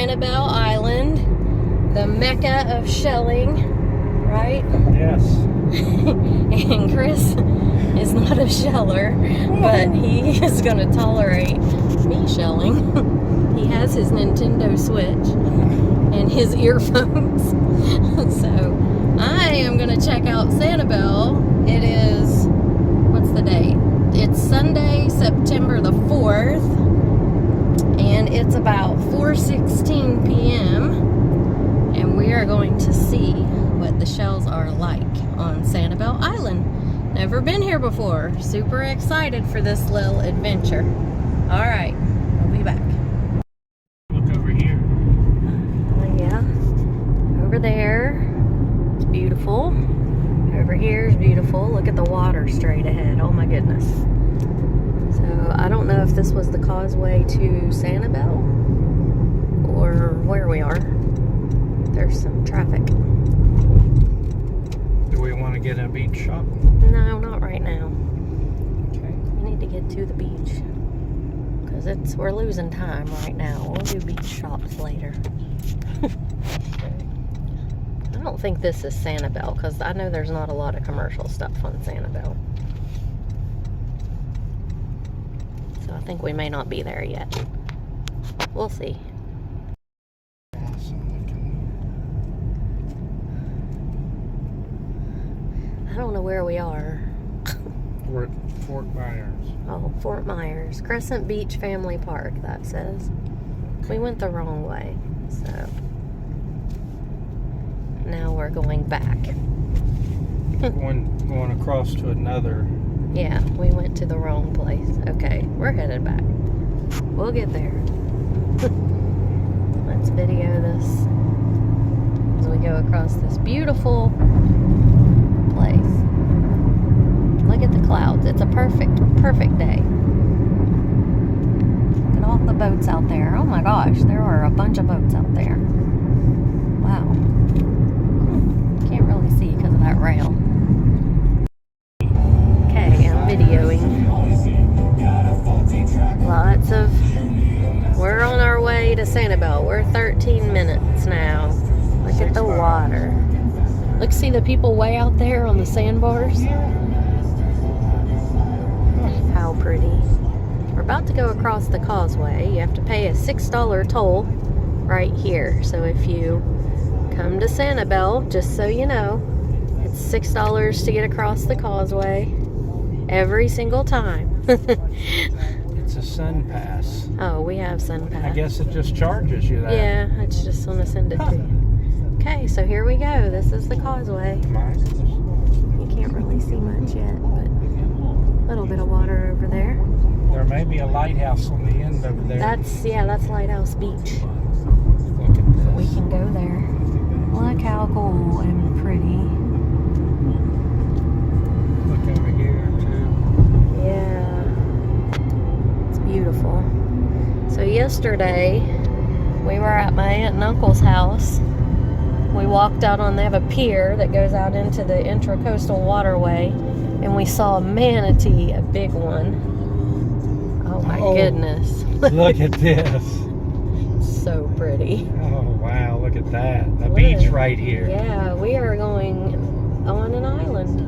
Sanibel Island, the mecca of shelling, right? Yes. And Chris is not a sheller, but he is going to tolerate me shelling. He has his Nintendo Switch and his earphones. So I am going to check out Sanibel. It is, what's the date? It's Sunday, September the 4th, and it's about 4:16 p.m. and we are going to see what the shells are like on Sanibel Island. Never been here before. Super excited for this little adventure. All right, we'll be back. Look over here. Yeah, over there, it's beautiful. Over here is beautiful. Look at the water straight ahead. Oh my goodness. So I don't know if this was the causeway to Sanibel or where we are. There's some traffic. Do we want to get a beach shop? No, not right now. Okay. We need to get to the beach because we're losing time right now. We'll do beach shops later. I don't think this is Sanibel because I know there's not a lot of commercial stuff on Sanibel. So I think we may not be there yet. We'll see. I don't know where we are. We're at Fort Myers. Oh, Fort Myers. Crescent Beach Family Park, that says. We went the wrong way, so now we're going back. Going across to another. Yeah, we went to the wrong place. Okay, we're headed back. We'll get there. Let's video this as we go across this beautiful place. Look at the clouds. It's a perfect day. Look at all the boats out there. Oh my gosh, there are a bunch of boats out there. Wow. Can't really see because of that rail. Okay, I'm videoing. We're on our way to Sanibel. We're 13 minutes now. Look at the water. Look, see the people way out there on the sandbars? How pretty. We're about to go across the causeway. You have to pay a $6 toll right here. So if you come to Sanibel, just so you know, it's $6 to get across the causeway every single time. It's a sun pass. Oh, we have sun pass. I guess it just charges you that. Yeah, it's just want to send it to you. Okay, so here we go. This is the causeway. You can't really see much yet, but a little bit of water over there. There may be a lighthouse on the end over there. That's Lighthouse Beach. Look at this. We can go there. Look how cool and pretty. Look over here too. Yeah. It's beautiful. So yesterday, we were at my aunt and uncle's house. We walked out on, they have a pier that goes out into the intracoastal waterway, and we saw a manatee, a big one. Oh my goodness. Look at this. So pretty. Oh wow, look at that. The beach right here. Yeah, we are going on an island.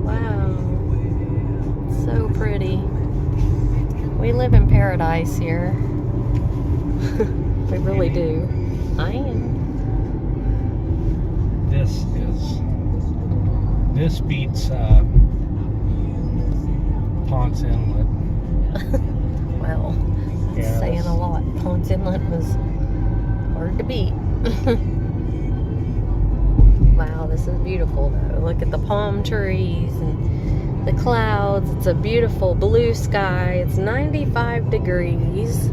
Wow. So pretty. We live in paradise here. We really do. I am. This beats Ponce Inlet. Well, Yeah, saying a lot. Ponce Inlet was hard to beat. Wow, this is beautiful though. Look at the palm trees and the clouds. It's a beautiful blue sky. It's 95 degrees.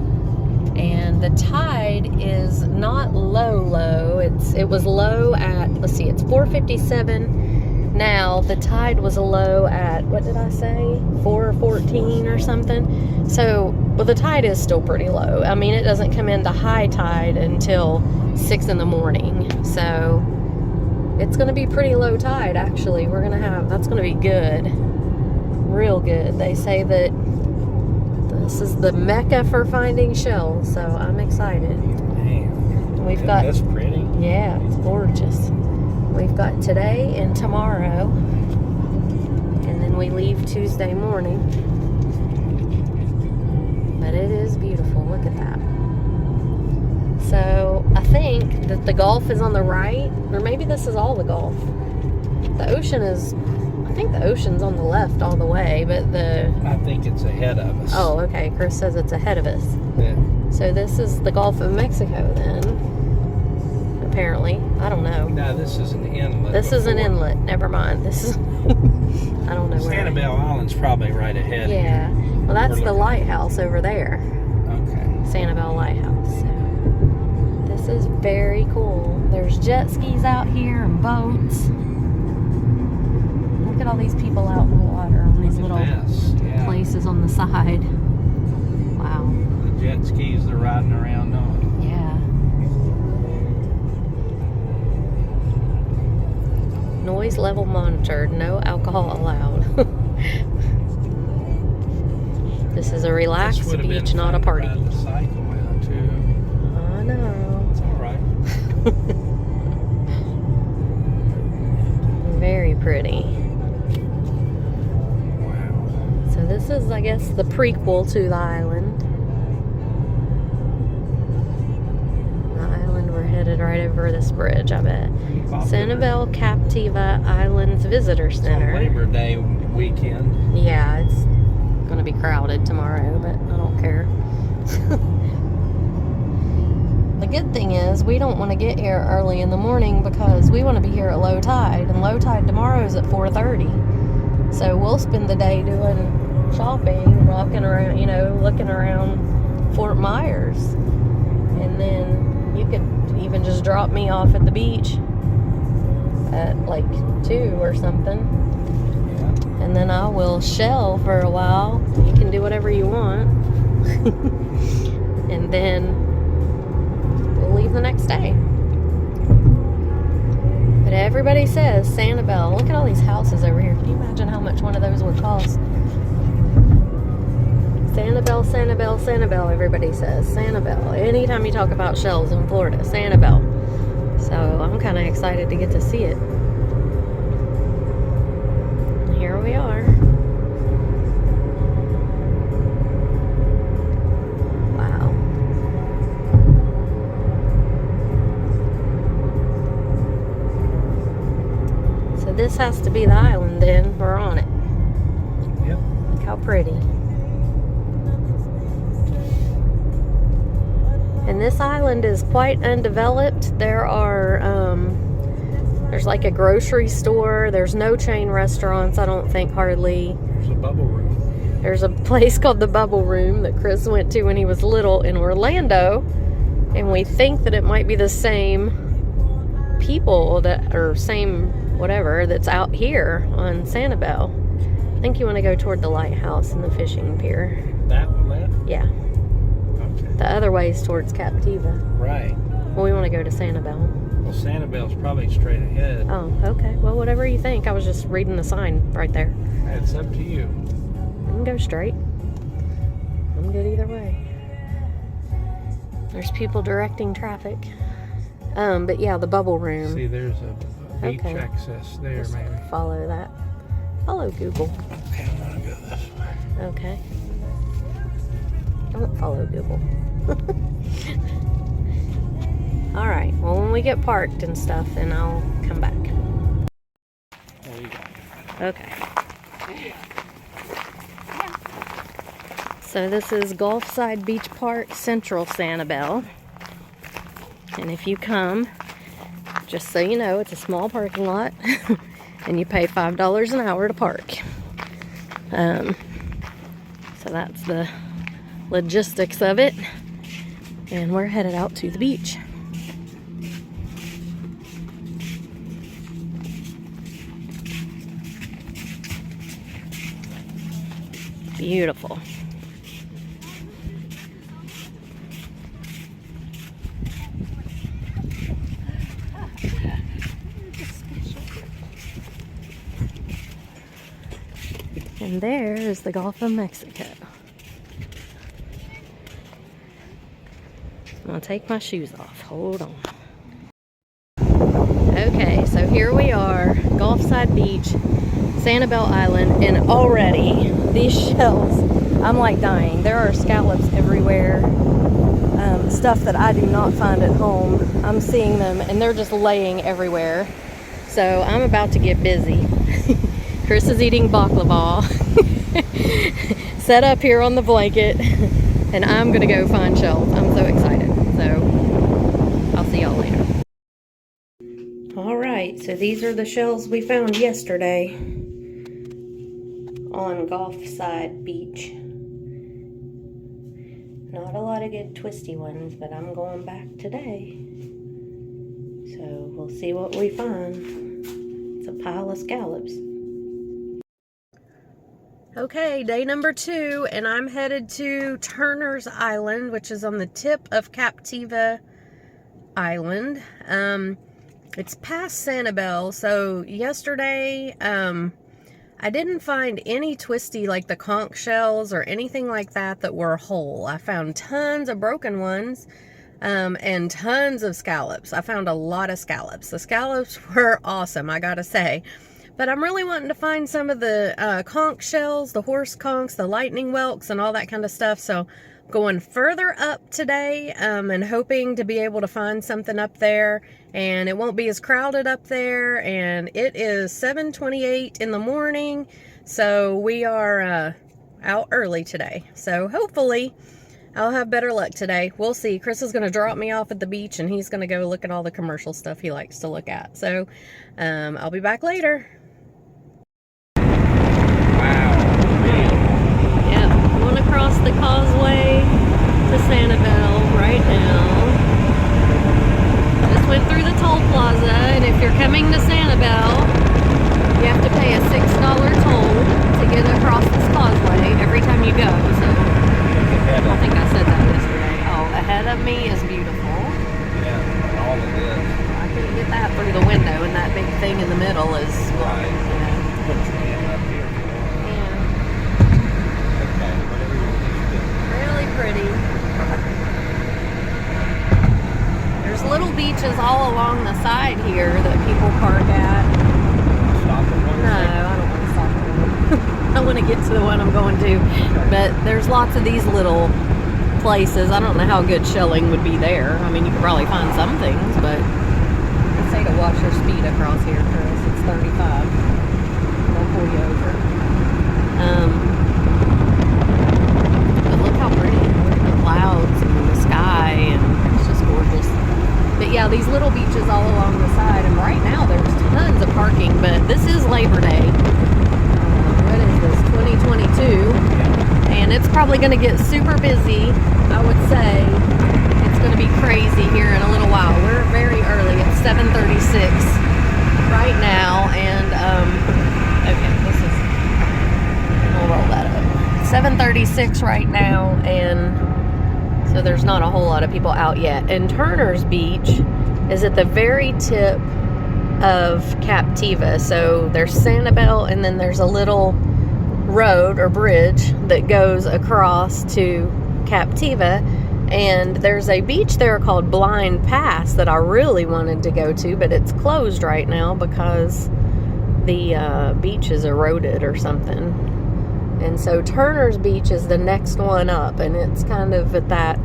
And the tide is not low. It was low at, let's see, it's 4:57 now. The tide was low at, what did I say, 4:14 or something. So, well, the tide is still pretty low. I mean, it doesn't come into high tide until 6 in the morning. So it's going to be pretty low tide, actually. That's going to be good. Real good. They say that this is the mecca for finding shells, so I'm excited. We've got, that's pretty. yeah, it's gorgeous. We've got today and tomorrow, and then we leave Tuesday morning. But it is beautiful. Look at that. So I think that the Gulf is on the right, or maybe this is all the Gulf. The ocean is, I think the ocean's on the left all the way, but I think it's ahead of us. oh, okay. Chris says it's ahead of us. Yeah. So this is the Gulf of Mexico then. Apparently. I don't know. No, this is an inlet. This is an inlet. Never mind. This is, I don't know where. Sanibel Island's probably right ahead. Yeah. Well, that's the lighthouse over there. Okay. Sanibel Lighthouse. So this is very cool. There's jet skis out here and boats. Look at all these people out in the water on these little places on the side. Wow. The jet skis they're riding around on. Yeah. Noise level monitored. No alcohol allowed. This is a relaxed beach, not a party. The cycle out too. I know. It's all right. Very pretty. Wow. So this is, I guess, the prequel to the island. The island, we're headed right over this bridge, I bet. Sanibel Captiva Islands Visitor Center. It's Labor Day weekend. Yeah, it's going to be crowded tomorrow, but I don't care. The good thing is we don't want to get here early in the morning because we want to be here at low tide, and low tide tomorrow is at 4:30. So we'll spend the day doing shopping, walking around, you know, looking around Fort Myers, and then you could even just drop me off at the beach at like 2 or something. And then I will shell for a while. You can do whatever you want. And then we'll leave the next day. But everybody says Sanibel. Look at all these houses over here. Can you imagine how much one of those would cost? Sanibel, Sanibel, Sanibel, everybody says. Sanibel. Anytime you talk about shells in Florida, Sanibel. So I'm kind of excited to get to see it. Here we are. Wow. So this has to be the island then. We're on it. Yep. Look how pretty. And this island is quite undeveloped. There are, there's like a grocery store. There's no chain restaurants, I don't think, hardly. There's a bubble room. There's a place called the Bubble Room that Chris went to when he was little in Orlando. And we think that it might be the same people that, or same whatever, that's out here on Sanibel. I think you want to go toward the lighthouse and the fishing pier. That one left? Yeah. Okay. The other way is towards Captiva. Right. Well, we want to go to Sanibel. Well, Sanibel's probably straight ahead. Oh, okay. Well, whatever you think. I was just reading the sign right there. It's up to you. I can go straight. I'm good either way. There's people directing traffic. But yeah, the Bubble Room. See, there's a beach Okay. access there, Just maybe. follow that. Follow Google. Okay, I'm gonna go this way. Okay. Don't follow Google. All right. Well, when we get parked and stuff, then I'll come back. There you go. Okay. So this is Gulfside Beach Park, Central Sanibel. And if you come, just so you know, it's a small parking lot, and you pay $5 an hour to park. So that's the logistics of it. And we're headed out to the beach. Beautiful. And there is the Gulf of Mexico. I'm gonna take my shoes off. Hold on. Okay, so here we are, Gulfside Beach, Sanibel Island, and already these shells, I'm like dying. There are scallops everywhere. Stuff that I do not find at home. I'm seeing them and they're just laying everywhere. So I'm about to get busy. Chris is eating baklava. Set up here on the blanket and I'm gonna go find shells. I'm so excited. So I'll see y'all later. All right, so these are the shells we found yesterday on Gulfside Beach. Not a lot of good twisty ones, but I'm going back today. So we'll see what we find. It's a pile of scallops. Okay, day number 2, and I'm headed to Turner's Island, which is on the tip of Captiva Island. It's past Sanibel, so yesterday, I didn't find any twisty like the conch shells or anything like that that were whole. I found tons of broken ones and tons of scallops. I found a lot of scallops. The scallops were awesome, I gotta say. But I'm really wanting to find some of the conch shells, the horse conchs, the lightning whelks, and all that kind of stuff. So going further up today and hoping to be able to find something up there, and it won't be as crowded up there. And it is 7:28 in the morning, so we are out early today. So hopefully I'll have better luck today. We'll see. Chris is going to drop me off at the beach and he's going to go look at all the commercial stuff he likes to look at. So I'll be back later. Across the causeway to Sanibel right now. Just went through the toll plaza, and if you're coming to Sanibel, you have to pay a $6 toll to get across this causeway every time you go. So I think I said that yesterday. Oh, ahead of me is beautiful. Yeah, all of this. I can't get that through the window, and that big thing in the middle is right. Put your hand up here. Pretty. There's little beaches all along the side here that people park at. Stop at one? No, I don't want to stop at one. I want to get to the one I'm going to. But there's lots of these little places. I don't know how good shelling would be there. I mean, you could probably find some things, but let's say to watch your speed across here, Chris. It's 35. I'll pull you over. Look how pretty. The clouds and the sky, and it's just gorgeous. But yeah, these little beaches all along the side, and right now there's tons of parking, but this is Labor Day. What is this, 2022? And it's probably going to get super busy. I would say it's going to be crazy here in a little while. We're very early. It's 7:36 right now, and okay, this is, we'll roll that up. 7:36 right now, and so there's not a whole lot of people out yet. And Turner's Beach is at the very tip of Captiva. So there's Sanibel, and then there's a little road or bridge that goes across to Captiva. And there's a beach there called Blind Pass that I really wanted to go to, but it's closed right now because the beach is eroded or something. And so Turner's Beach is the next one up, and it's kind of at that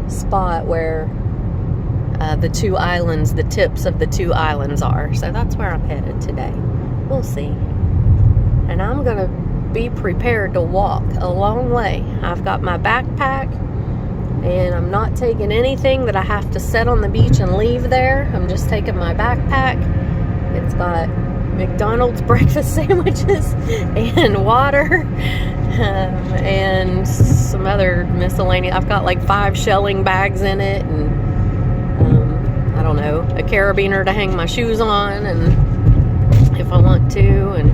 spot where the two islands, the tips of the two islands are. So that's where I'm headed today. We'll see. And I'm going to be prepared to walk a long way. I've got my backpack, and I'm not taking anything that I have to set on the beach and leave there. I'm just taking my backpack. It's got McDonald's breakfast sandwiches and water and some other miscellaneous. I've got like 5 shelling bags in it, and I don't know, a carabiner to hang my shoes on and if I want to, and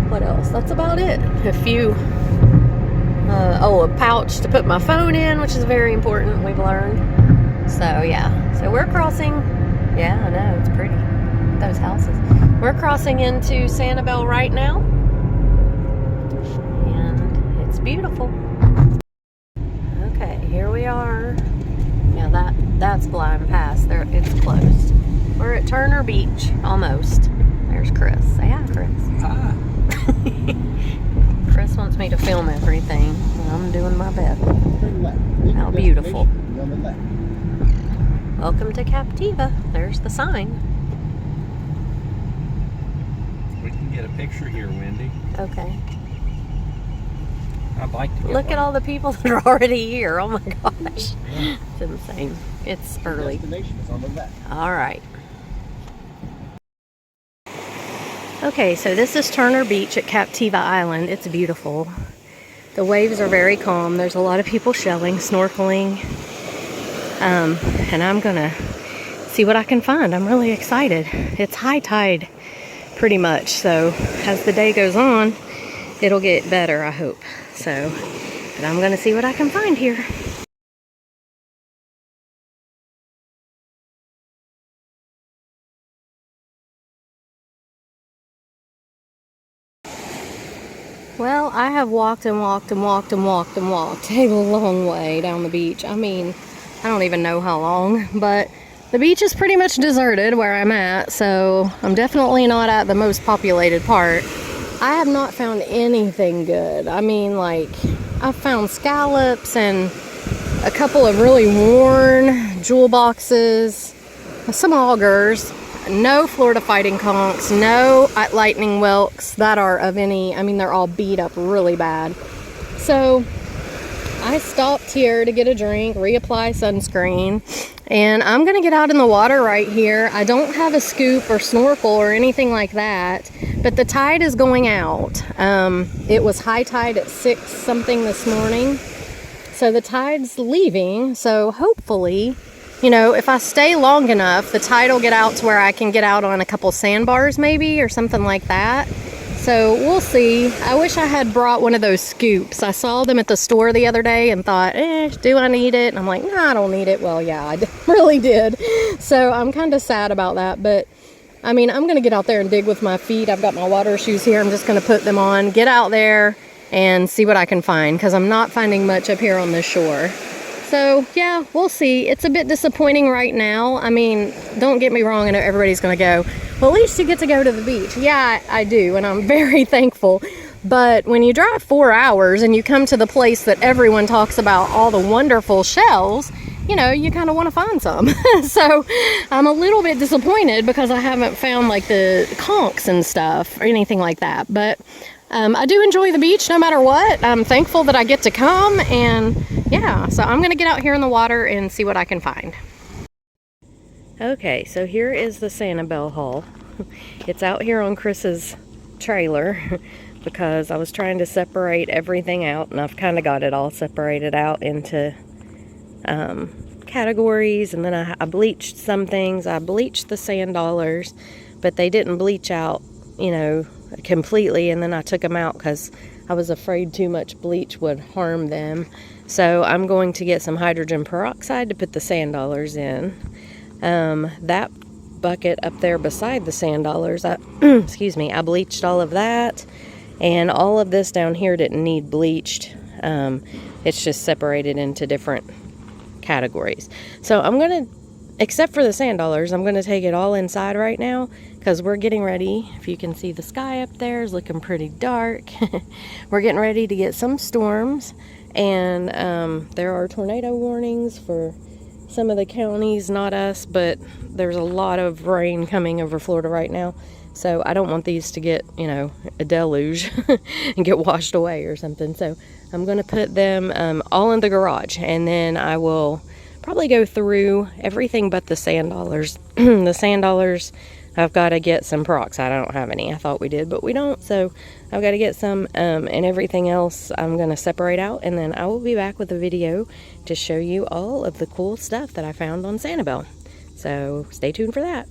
what else? That's about it. A few a pouch to put my phone in, which is very important, we've learned. So yeah, so we're crossing. Yeah, I know, it's pretty, those houses. We're crossing into Sanibel right now, and it's beautiful. Okay, here we are. spots flying past. It's closed. We're at Turner Beach, almost. There's Chris. Say hi, Chris. Hi. Chris wants me to film everything, and I'm doing my best. How beautiful. Welcome to Captiva. There's the sign. We can get a picture here, Wendy. Okay. I'd like to get Look one. at all the people that are already here. Oh my gosh. Yeah. It's insane. It's early. Destination is on the left. All right. Okay, so this is Turner Beach at Captiva Island. It's beautiful. The waves are very calm. There's a lot of people shelling, snorkeling. And I'm gonna see what I can find. I'm really excited. It's high tide pretty much, so as the day goes on, it'll get better, I hope. So, but I'm gonna see what I can find here. Well, I have walked and walked and walked and walked and walked a long way down the beach. I mean, I don't even know how long, but the beach is pretty much deserted where I'm at, so I'm definitely not at the most populated part. I have not found anything good. I mean, like, I've found scallops and a couple of really worn jewel boxes, some augers, no Florida fighting conchs, no lightning whelks that are of any, I mean, they're all beat up really bad. So I stopped here to get a drink, reapply sunscreen, and I'm gonna get out in the water right here. I don't have a scoop or snorkel or anything like that, but the tide is going out. It was high tide at 6 something this morning, so the tide's leaving. So hopefully, you know, if I stay long enough, the tide will get out to where I can get out on a couple sandbars maybe or something like that. So we'll see. I wish I had brought one of those scoops. I saw them at the store the other day and thought, do I need it? And I'm like, no, I don't need it. Well, yeah, I really did. So I'm kind of sad about that. But I mean, I'm going to get out there and dig with my feet. I've got my water shoes here. I'm just going to put them on, get out there and see what I can find, because I'm not finding much up here on the shore. So yeah, we'll see. It's a bit disappointing right now. I mean, don't get me wrong, I know everybody's gonna go, well, at least you get to go to the beach. Yeah, I do, and I'm very thankful. But when you drive 4 hours and you come to the place that everyone talks about, all the wonderful shells, you know, you kind of want to find some. So I'm a little bit disappointed because I haven't found like the conchs and stuff or anything like that. But I do enjoy the beach no matter what. I'm thankful that I get to come, and yeah, so I'm gonna get out here in the water and see what I can find. Okay, so here is the Sanibel haul. It's out here on Chris's trailer because I was trying to separate everything out, and I've kind of got it all separated out into categories, and then I bleached some things. I bleached the sand dollars, but they didn't bleach out, you know, completely, and then I took them out because I was afraid too much bleach would harm them. So I'm going to get some hydrogen peroxide to put the sand dollars in. That bucket up there beside the sand dollars, excuse me, I bleached all of that, and all of this down here didn't need bleached. It's just separated into different categories. So I'm gonna, except for the sand dollars, I'm gonna take it all inside right now because we're getting ready. If you can see, the sky up there is looking pretty dark. We're getting ready to get some storms, and there are tornado warnings for some of the counties, not us, but there's a lot of rain coming over Florida right now. So I don't want these to get, you know, a deluge and get washed away or something. So I'm going to put them all in the garage, and then I will probably go through everything but the sand dollars. The sand dollars, I've got to get some peroxide. I don't have any. I thought we did, but we don't. So I've got to get some, and everything else I'm going to separate out, and then I will be back with a video to show you all of the cool stuff that I found on Sanibel. So stay tuned for that.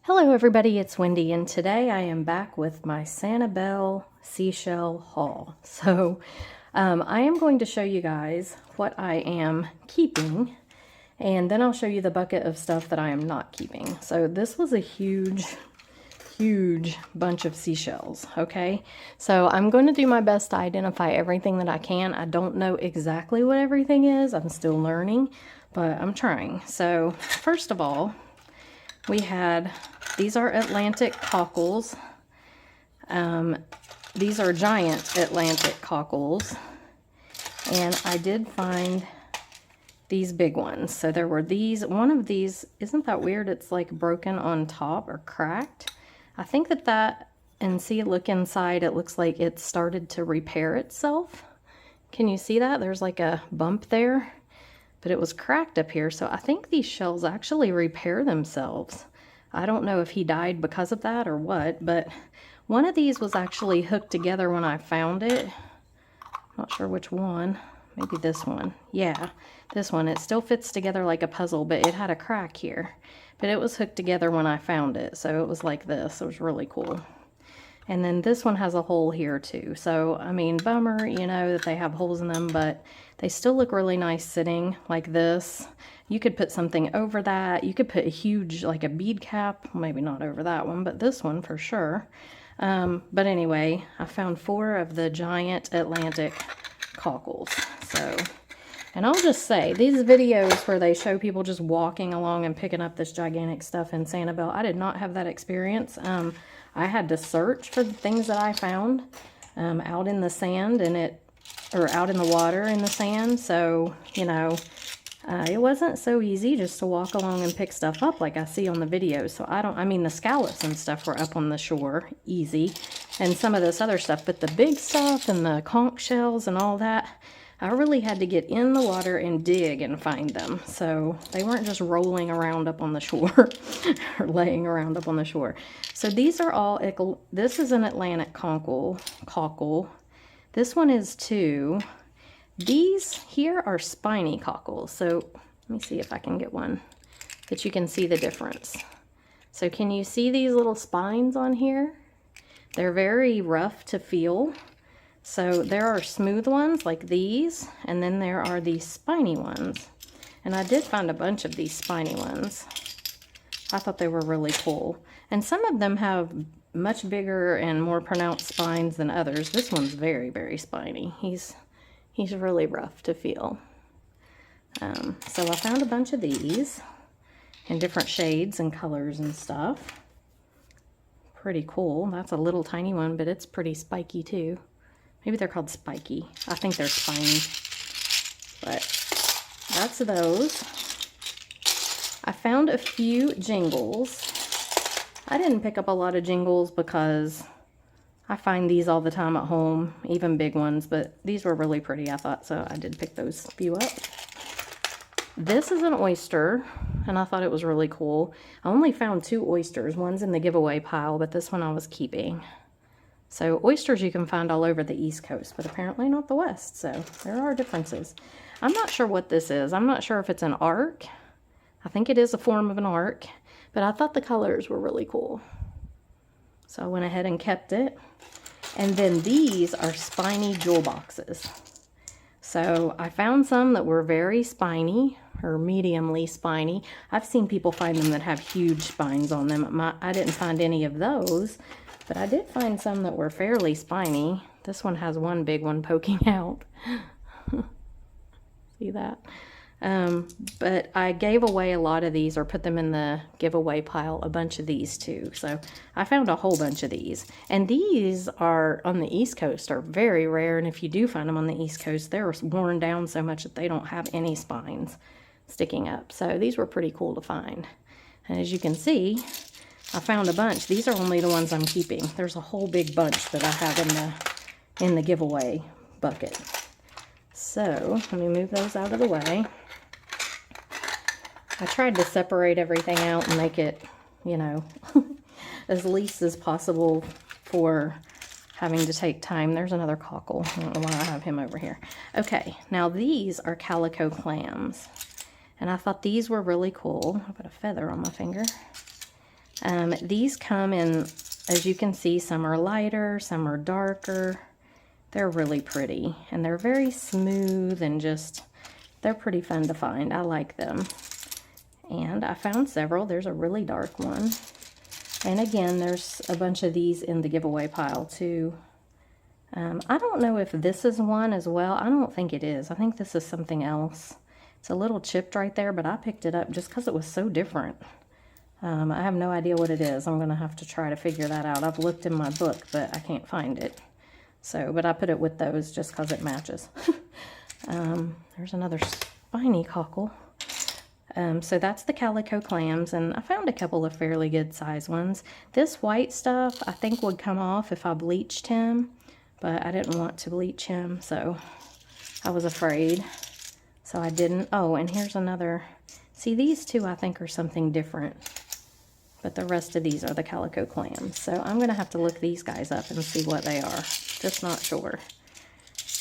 Hello everybody, it's Wendy, and today I am back with my Sanibel Seashell haul. So I am going to show you guys what I am keeping, and then I'll show you the bucket of stuff that I am not keeping. So this was a huge huge bunch of seashells, okay? So I'm going to do my best to identify everything that I can. I don't know exactly what everything is. I'm still learning, but I'm trying. So first of all, we had, these are Atlantic cockles. These are giant Atlantic cockles. And I did find these big ones. So there were these, one of these, isn't that weird? It's like broken on top or cracked. I think that, and see, look inside, it looks like it started to repair itself. Can you see that? There's like a bump there, but it was cracked up here. So I think these shells actually repair themselves. I don't know if he died because of that or what, but one of these was actually hooked together when I found it. Not sure which one. Maybe this one. Yeah, this one. It still fits together like a puzzle, but it had a crack here. But it was hooked together when I found it, so it was like this. It was really cool. And then this one has a hole here too. So, I mean, bummer, you know, that they have holes in them, but they still look really nice sitting like this. You could put something over that. You could put a huge, like a bead cap. Maybe not over that one, but this one for sure. But anyway, I found 4 of the giant Atlantic cockles. So, and I'll just say, these videos where they show people just walking along and picking up this gigantic stuff in Sanibel, I did not have that experience. I had to search for the things that I found out in the sand or out in the water in the sand. So, you know, it wasn't so easy just to walk along and pick stuff up like I see on the videos. So I mean, the scallops and stuff were up on the shore, easy, and some of this other stuff, but the big stuff and the conch shells and all that, I really had to get in the water and dig and find them. So they weren't just rolling around up on the shore or laying around up on the shore. So these are all, this is an Atlantic cockle. This one is 2. These here are spiny cockles. So let me see if I can get one that you can see the difference. So can you see these little spines on here? They're very rough to feel. So there are smooth ones like these, and then there are these spiny ones. And I did find a bunch of these spiny ones. I thought they were really cool. And some of them have much bigger and more pronounced spines than others. This one's very, very spiny. He's really rough to feel. So I found a bunch of these in different shades and colors and stuff. Pretty cool. That's a little tiny one, but it's pretty spiky too. Maybe they're called spiky. I think they're spiny. But that's those. I found a few jingles. I didn't pick up a lot of jingles because I find these all the time at home, even big ones, but these were really pretty, I thought, so I did pick those few up. This is an oyster, and I thought it was really cool. I only found 2 oysters. One's in the giveaway pile, but this one I was keeping. So oysters you can find all over the East Coast, but apparently not the West, so there are differences. I'm not sure what this is. I'm not sure if it's an arc. I think it is a form of an arc, but I thought the colors were really cool. So I went ahead and kept it. And then these are spiny jewel boxes. So I found some that were very spiny or mediumly spiny. I've seen people find them that have huge spines on them. I didn't find any of those, but I did find some that were fairly spiny. This one has one big one poking out. See that? But I gave away a lot of these, or put them in the giveaway pile, a bunch of these too. So I found a whole bunch of these. And these are, on the East Coast, are very rare. And if you do find them on the East Coast, they're worn down so much that they don't have any spines sticking up. So these were pretty cool to find. And as you can see, I found a bunch. These are only the ones I'm keeping. There's a whole big bunch that I have in the giveaway bucket. So let me move those out of the way. I tried to separate everything out and make it, you know, as least as possible for having to take time. There's another cockle. I don't know why I have him over here. Okay, now these are Calico Clams. And I thought these were really cool. I've got a feather on my finger. These come in, as you can see, some are lighter, some are darker. They're really pretty. And they're very smooth and just, they're pretty fun to find. I like them. And I found several. There's a really dark one. And again, there's a bunch of these in the giveaway pile too. I don't know if this is one as well. I don't think it is. I think this is something else. It's a little chipped right there, but I picked it up just because it was so different. I have no idea what it is. I'm going to have to try to figure that out. I've looked in my book, but I can't find it. So, but I put it with those just because it matches. There's another Spiny Cockle. So that's the Calico Clams, and I found a couple of fairly good size ones. This white stuff I think would come off if I bleached him, but I didn't want to bleach him, so I was afraid. So I didn't. Oh, and here's another. See, these two I think are something different, but the rest of these are the Calico Clams. So I'm going to have to look these guys up and see what they are. Just not sure.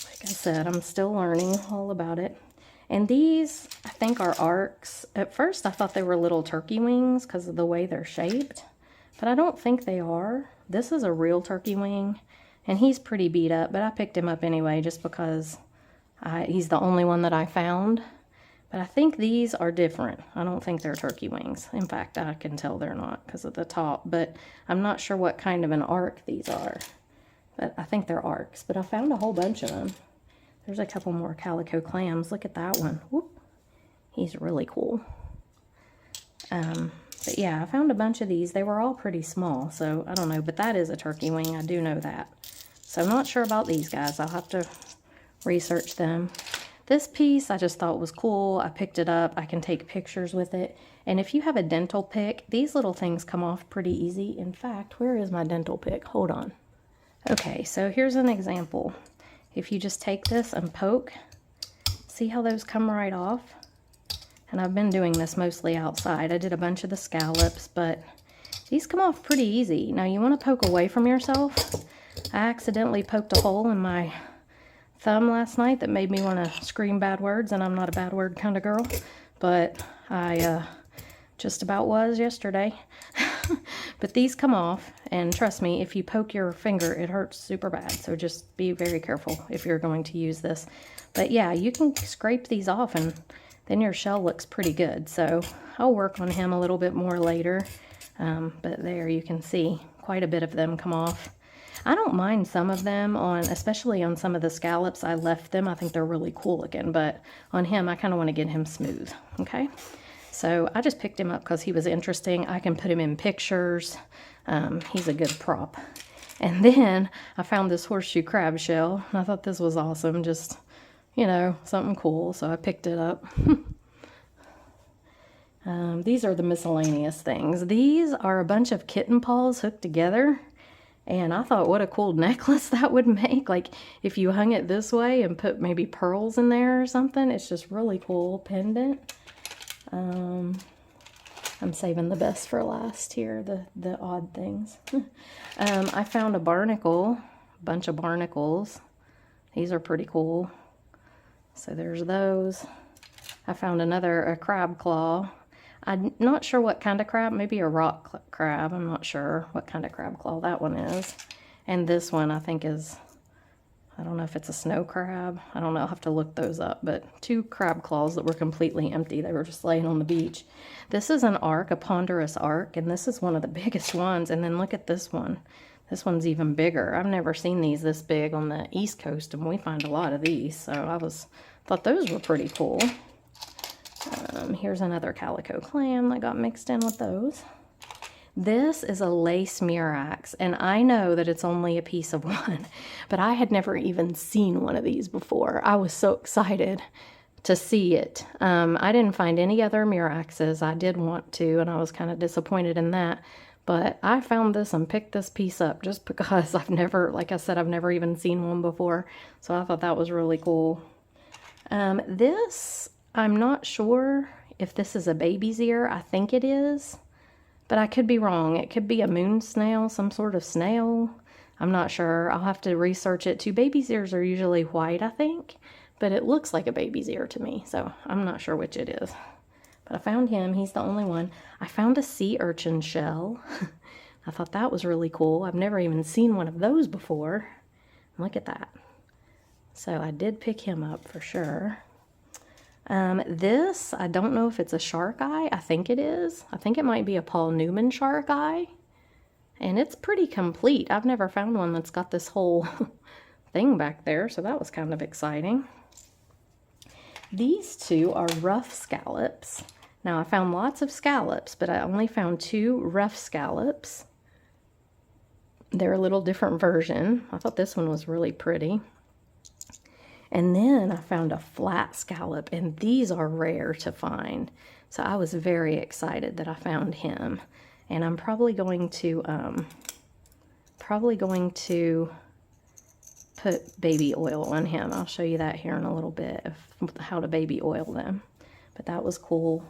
Like I said, I'm still learning all about it. And these, I think, are arcs. At first, I thought they were little turkey wings because of the way they're shaped, but I don't think they are. This is a real turkey wing, and he's pretty beat up, but I picked him up anyway just because he's the only one that I found. But I think these are different. I don't think they're turkey wings. In fact, I can tell they're not because of the top, but I'm not sure what kind of an arc these are. But I think they're arcs, but I found a whole bunch of them. There's a couple more Calico Clams. Look at that one. Whoop. He's really cool. But yeah, I found a bunch of these. They were all pretty small, so I don't know. But that is a turkey wing. I do know that. So I'm not sure about these guys. I'll have to research them. This piece I just thought was cool. I picked it up. I can take pictures with it. And if you have a dental pick, these little things come off pretty easy. In fact, where is my dental pick? Hold on. Okay, so here's an example. If you just take this and poke, see how those come right off? And I've been doing this mostly outside. I did a bunch of the scallops, but these come off pretty easy. Now you want to poke away from yourself. I accidentally poked a hole in my thumb last night that made me want to scream bad words, and I'm not a bad word kind of girl, but I just about was yesterday. But these come off, and trust me, if you poke your finger, it hurts super bad. So just be very careful if you're going to use this. But yeah, you can scrape these off, and then your shell looks pretty good. So I'll work on him a little bit more later. But there you can see quite a bit of them come off. I don't mind some of them, especially on some of the scallops. I left them. I think they're really cool looking, but on him, I kind of want to get him smooth. Okay. So I just picked him up because he was interesting. I can put him in pictures. He's a good prop. And then I found this horseshoe crab shell. I thought this was awesome. Just, you know, something cool. So I picked it up. These are the miscellaneous things. These are a bunch of kitten paws hooked together. And I thought, what a cool necklace that would make. Like, if you hung it this way and put maybe pearls in there or something. It's just really cool pendant. I'm saving the best for last here, the odd things. I found a barnacle, a bunch of barnacles. These are pretty cool. So there's those. I found a crab claw. I'm not sure what kind of crab, maybe a rock crab. I'm not sure what kind of crab claw that one is. And this one I think is, I don't know if it's a snow crab. I don't know, I'll have to look those up. But 2 crab claws that were completely empty. They were just laying on the beach. This is an arc, a ponderous arc, and this is one of the biggest ones. And then look at this one. This one's even bigger. I've never seen these this big on the East Coast, and we find a lot of these. So I thought those were pretty cool. Here's another Calico Clam that got mixed in with those. This is a lace Murex, and I know that it's only a piece of one, but I had never even seen one of these before. I was so excited to see it. I didn't find any other Murexes. I did want to, and I was kind of disappointed in that, but I found this and picked this piece up just because I've never, like I said, I've never even seen one before, so I thought that was really cool. This, I'm not sure if this is a baby's ear. I think it is. But I could be wrong. It could be a moon snail, some sort of snail. I'm not sure. I'll have to research it too. Baby's ears are usually white, I think. But it looks like a baby's ear to me. So I'm not sure which it is. But I found him. He's the only one. I found a sea urchin shell. I thought that was really cool. I've never even seen one of those before. Look at that. So I did pick him up for sure. This, I don't know if it's a shark eye. I think it is. I think it might be a Paul Newman shark eye. And it's pretty complete. I've never found one that's got this whole thing back there, so that was kind of exciting. These two are rough scallops. Now, I found lots of scallops, but I only found 2 rough scallops. They're a little different version. I thought this one was really pretty. And then I found a flat scallop, and these are rare to find. So I was very excited that I found him. And I'm probably going to put baby oil on him. I'll show you that here in a little bit of how to baby oil them. But that was cool.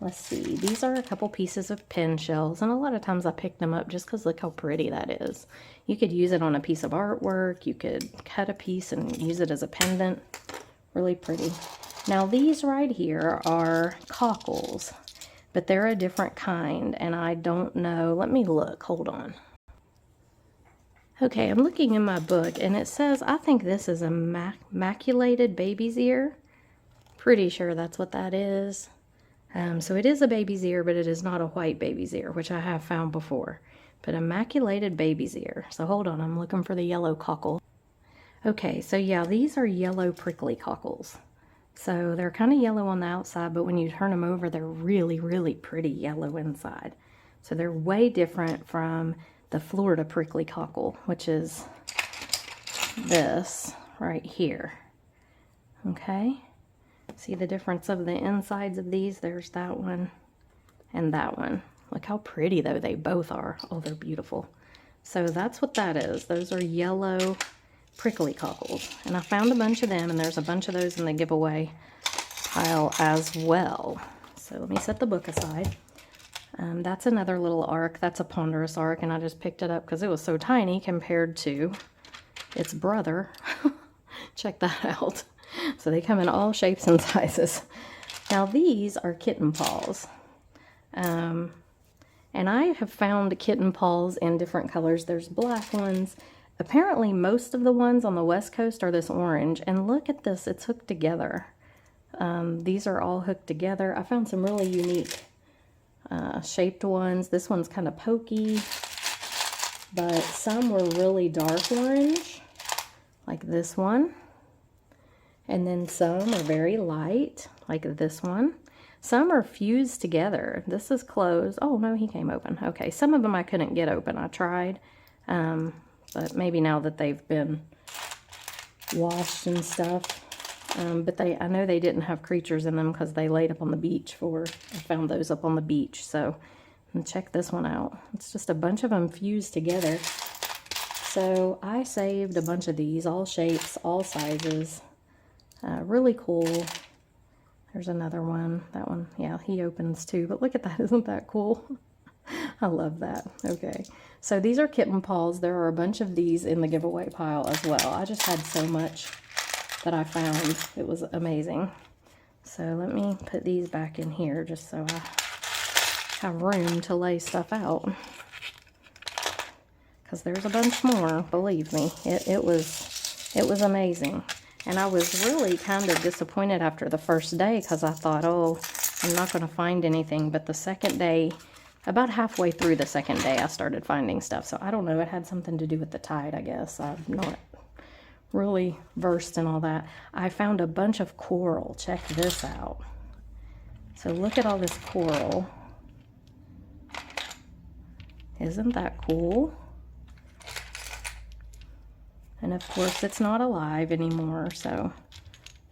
Let's see. These are a couple pieces of pin shells, and a lot of times I pick them up just because look how pretty that is. You could use it on a piece of artwork. You could cut a piece and use it as a pendant. Really pretty. Now these right here are cockles, but they're a different kind, and I don't know. Let me look. Hold on. Okay, I'm looking in my book, and it says, I think this is a maculated baby's ear. Pretty sure that's what that is. So it is a baby's ear, but it is not a white baby's ear, which I have found before. But a maculated baby's ear. So hold on, I'm looking for the yellow cockle. Okay, so yeah, these are yellow prickly cockles. So they're kind of yellow on the outside, but when you turn them over, they're really, really pretty yellow inside. So they're way different from the Florida prickly cockle, which is this right here. Okay. See the difference of the insides of these? There's that one and that one. Look how pretty though they both are. Oh, they're beautiful. So that's what that is. Those are yellow prickly cockles. And I found a bunch of them, and there's a bunch of those in the giveaway pile as well. So let me set the book aside. That's another little arc. That's a ponderous arc, and I just picked it up because it was so tiny compared to its brother. Check that out. So they come in all shapes and sizes. Now these are kitten paws. And I have found kitten paws in different colors. There's black ones. Apparently most of the ones on the West Coast are this orange. And look at this, it's hooked together. These are all hooked together. I found some really unique shaped ones. This one's kind of pokey, but some were really dark orange, like this one. And then some are very light, like this one. Some are fused together. This is closed. Oh, no, he came open. Okay, some of them I couldn't get open. I tried, but maybe now that they've been washed and stuff. But I know they didn't have creatures in them because they laid up on the beach I found those up on the beach. So check this one out. It's just a bunch of them fused together. So I saved a bunch of these, all shapes, all sizes. Really cool. There's another one. That one, yeah, he opens too. But look at that. Isn't that cool? I love that. Okay. So these are kitten paws. There are a bunch of these in the giveaway pile as well. I just had so much that I found. It was amazing. So let me put these back in here just so I have room to lay stuff out. Because there's a bunch more, believe me. It was amazing. And I was really kind of disappointed after the first day because I thought, oh, I'm not going to find anything. But the second day, about halfway through the second day, I started finding stuff. So I don't know. It had something to do with the tide, I guess. I'm not really versed in all that. I found a bunch of coral. Check this out. So look at all this coral. Isn't that cool? And of course it's not alive anymore, so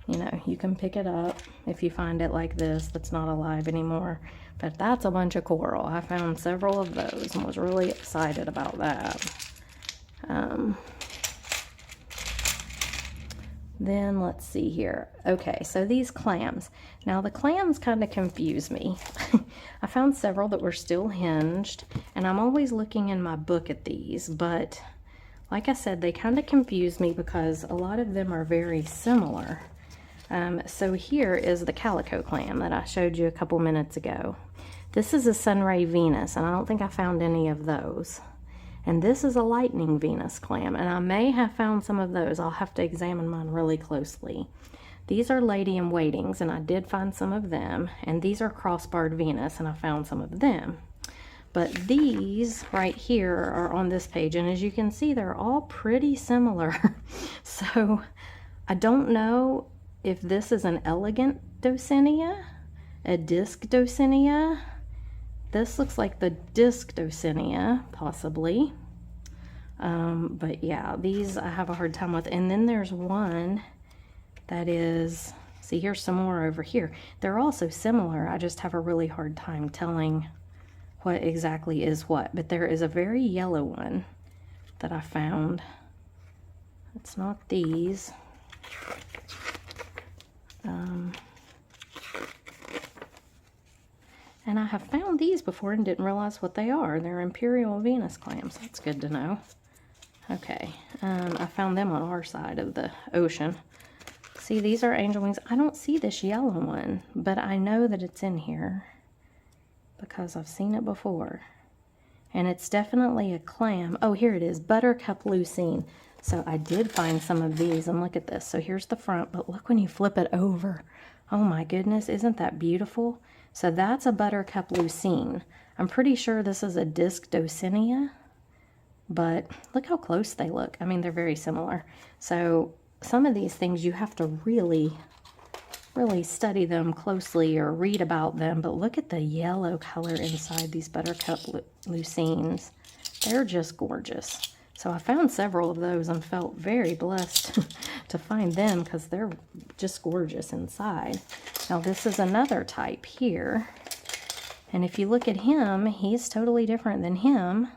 you know, you can pick it up if you find it like this that's not alive anymore. But that's a bunch of coral. I found several of those and was really excited about that. Then let's see here. Okay, so these clams. Now the clams kind of confuse me. I found several that were still hinged, and I'm always looking in my book at these, but like I said, they kind of confuse me because a lot of them are very similar. So here is the Calico Clam that I showed you a couple minutes ago. This is a Sunray Venus, and I don't think I found any of those. And this is a Lightning Venus clam, and I may have found some of those. I'll have to examine mine really closely. These are Lady in Waitings, and I did find some of them. And these are Crossbarred Venus, and I found some of them. But these right here are on this page, and as you can see, they're all pretty similar. So I don't know if this is an elegant Dosinia, a disc Dosinia. This looks like the disc Dosinia, possibly. But yeah, these I have a hard time with. And then there's one that is, see, here's some more over here. They're also similar. I just have a really hard time telling what exactly is what. But there is a very yellow one that I found. It's not these. And I have found these before and didn't realize what they are. They're Imperial Venus clams. That's good to know. Okay, I found them on our side of the ocean. See, these are angel wings. I don't see this yellow one, but I know that it's in here because I've seen it before. And it's definitely a clam. Oh, here it is, Buttercup Lucine. So I did find some of these, and look at this. So here's the front, but look when you flip it over. Oh my goodness, isn't that beautiful? So that's a Buttercup Lucine. I'm pretty sure this is a disc Dosinia, but look how close they look. I mean, they're very similar. So some of these things you have to really study them closely or read about them, but look at the yellow color inside these Buttercup Lucines. They're just gorgeous. So I found several of those and felt very blessed to find them because they're just gorgeous inside. Now this is another type here. And if you look at him, he's totally different than him.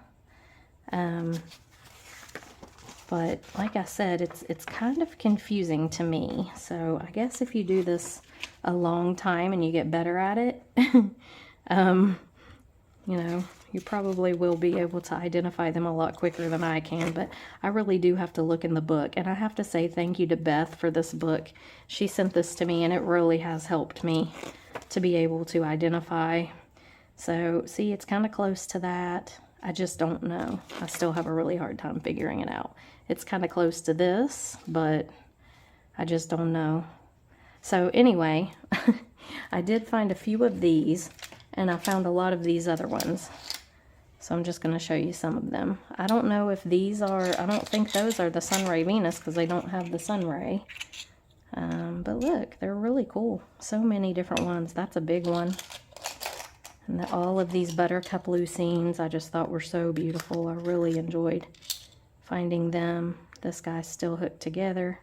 But like I said, it's kind of confusing to me. So I guess if you do this a long time and you get better at it, you know, you probably will be able to identify them a lot quicker than I can, but I really do have to look in the book. And I have to say thank you to Beth for this book. She sent this to me and it really has helped me to be able to identify. So see, it's kind of close to that. I just don't know. I still have a really hard time figuring it out. It's kind of close to this, but I just don't know. So anyway, I did find a few of these, and I found a lot of these other ones. So I'm just going to show you some of them. I don't know if these are, I don't think those are the Sunray Venus because they don't have the sunray. But look, they're really cool. So many different ones. That's a big one. And all of these Buttercup Lucines I just thought were so beautiful. I really enjoyed finding them. This guy's still hooked together.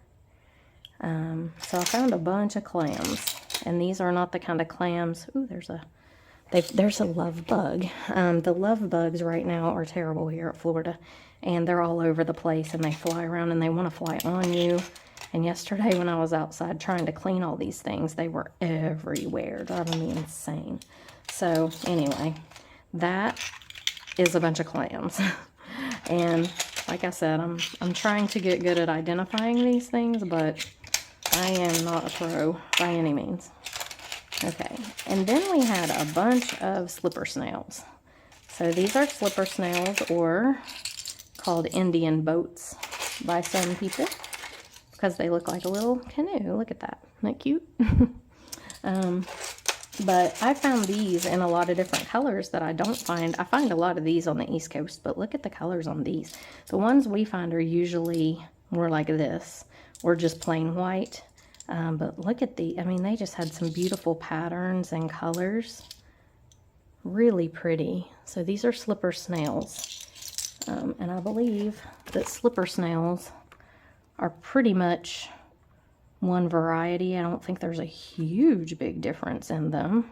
So I found a bunch of clams. And these are not the kind of clams. Ooh, there's a love bug. The love bugs right now are terrible here at Florida. And they're all over the place and they fly around and they want to fly on you. And yesterday when I was outside trying to clean all these things, they were everywhere, driving me insane. So anyway, that is a bunch of clams. And like I said, I'm trying to get good at identifying these things, but I am not a pro by any means. Okay, and then we had a bunch of slipper snails. So these are slipper snails, or called Indian boats by some people, because they look like a little canoe. Look at that. Isn't that cute? But I found these in a lot of different colors that I don't find. I find a lot of these on the East Coast, but look at the colors on these. The ones we find are usually more like this, or just plain white. But look at I mean, they just had some beautiful patterns and colors. Really pretty. So these are slipper snails. And I believe that slipper snails are pretty much one variety. I don't think there's a huge big difference in them.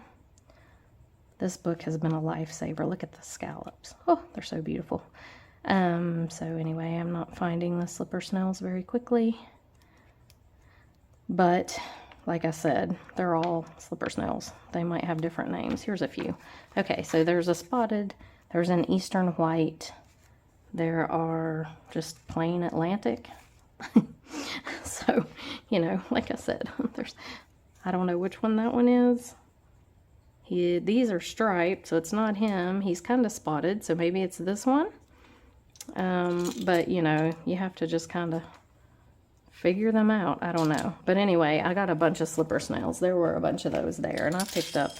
This book has been a lifesaver. Look at the scallops. Oh, they're so beautiful. So anyway, I'm not finding the slipper snails very quickly. But like I said, they're all slipper snails. They might have different names. Here's a few. Okay, so there's a spotted, there's an eastern white, there are just plain Atlantic. So, you know, like I said, I don't know which one that one is. These are striped, so it's not him. He's kind of spotted, so maybe it's this one. But, you know, you have to just kind of figure them out. I don't know. But anyway, I got a bunch of slipper snails. There were a bunch of those there, and I picked up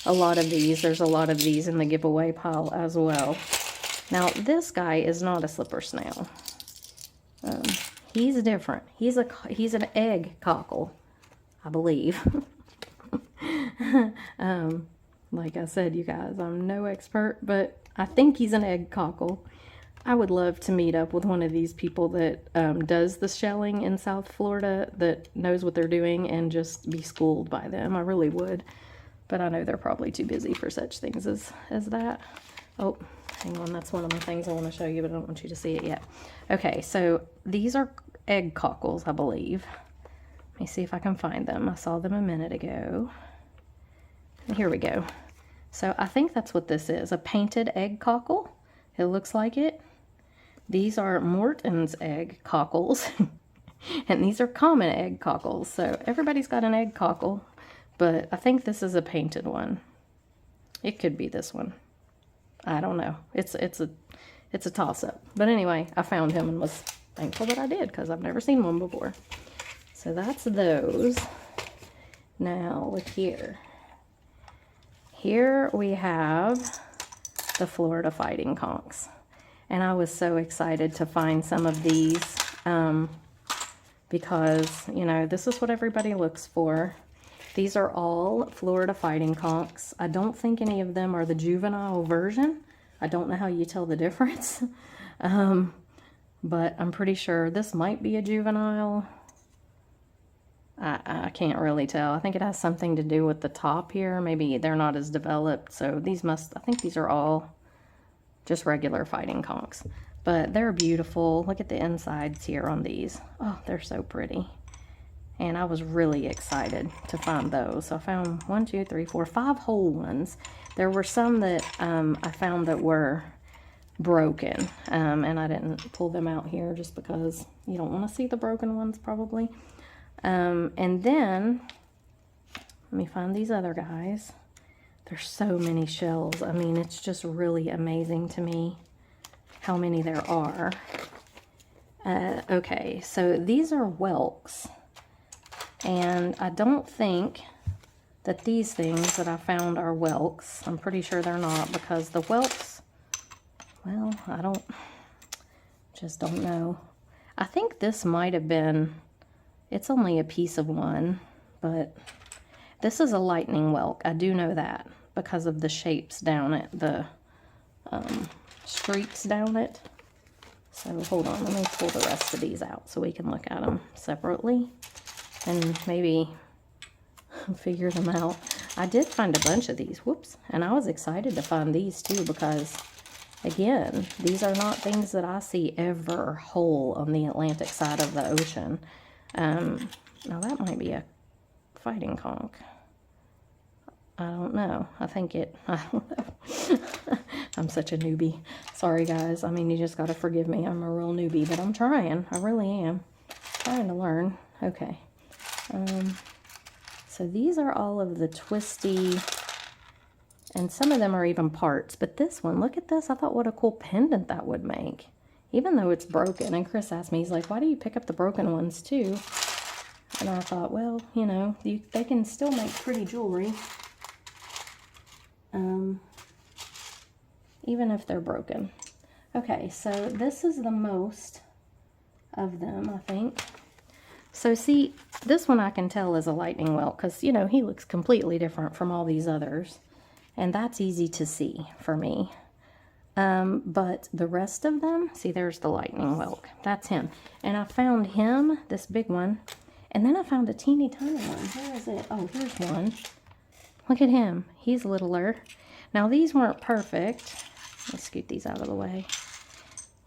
a lot of these. There's a lot of these in the giveaway pile as well. Now, this guy is not a slipper snail. He's different. He's an egg cockle, I believe. Like I said, you guys, I'm no expert, but I think he's an egg cockle. I would love to meet up with one of these people that does the shelling in South Florida, that knows what they're doing, and just be schooled by them. I really would. But I know they're probably too busy for such things as that. Oh, hang on. That's one of the things I want to show you, but I don't want you to see it yet. Okay, so these are egg cockles, I believe. Let me see if I can find them. I saw them a minute ago. Here we go. So I think that's what this is, a painted egg cockle. It looks like it. These are Morton's egg cockles, and these are common egg cockles. So everybody's got an egg cockle, but I think this is a painted one. It could be this one. I don't know. It's a toss-up. But anyway, I found him and was thankful that I did, because I've never seen one before. So that's those. Now look here. Here we have the Florida Fighting Conchs. And I was so excited to find some of these because, you know, this is what everybody looks for. These are all Florida Fighting Conchs. I don't think any of them are the juvenile version. I don't know how you tell the difference. But I'm pretty sure this might be a juvenile. I can't really tell. I think it has something to do with the top here. Maybe they're not as developed. So these I think these are all just regular Fighting Conchs. But they're beautiful. Look at the insides here on these. Oh, they're so pretty. And I was really excited to find those. So I found 1, 2, 3, 4, 5 whole ones. There were some that I found that were broken. And I didn't pull them out here just because you don't want to see the broken ones probably. And then, let me find these other guys. There's so many shells. I mean, it's just really amazing to me how many there are. Okay, so these are whelks. And I don't think that these things that I found are whelks. I'm pretty sure they're not, because the whelks, well, just don't know. I think this might have been, it's only a piece of one, but this is a lightning whelk. I do know that because of the shapes down it, the streaks down it. So hold on, let me pull the rest of these out so we can look at them separately and maybe figure them out. I did find a bunch of these, whoops, and I was excited to find these too, because again, these are not things that I see ever whole on the Atlantic side of the ocean. Now that might be a fighting conch. I don't know. I don't know. I'm such a newbie. Sorry guys. I mean, you just gotta forgive me. I'm a real newbie, but I'm trying. I really am. Trying to learn. Okay. So these are all of the twisty, and some of them are even parts, but this one, look at this. I thought what a cool pendant that would make, even though it's broken. And Chris asked me, he's like, why do you pick up the broken ones too? And I thought, well, you know, they can still make pretty jewelry, even if they're broken. Okay, so this is the most of them, I think. So see, this one I can tell is a lightning whelk because, you know, he looks completely different from all these others. And that's easy to see for me. But the rest of them, see, there's the lightning whelk. That's him. And I found him, this big one. And then I found a teeny tiny one. Where is it? Oh, here's one. Look at him. He's littler. Now, these weren't perfect. Let's scoot these out of the way.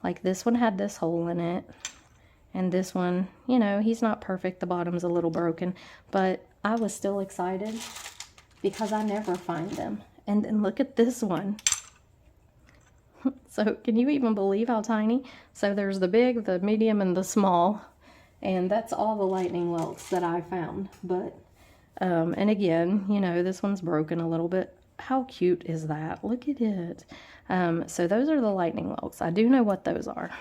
Like this one had this hole in it. And this one, you know, he's not perfect. The bottom's a little broken. But I was still excited because I never find them. And then look at this one. So can you even believe how tiny? So there's the big, the medium, and the small. And that's all the lightning whelks that I found. But, and again, you know, this one's broken a little bit. How cute is that? Look at it. So those are the lightning whelks. I do know what those are.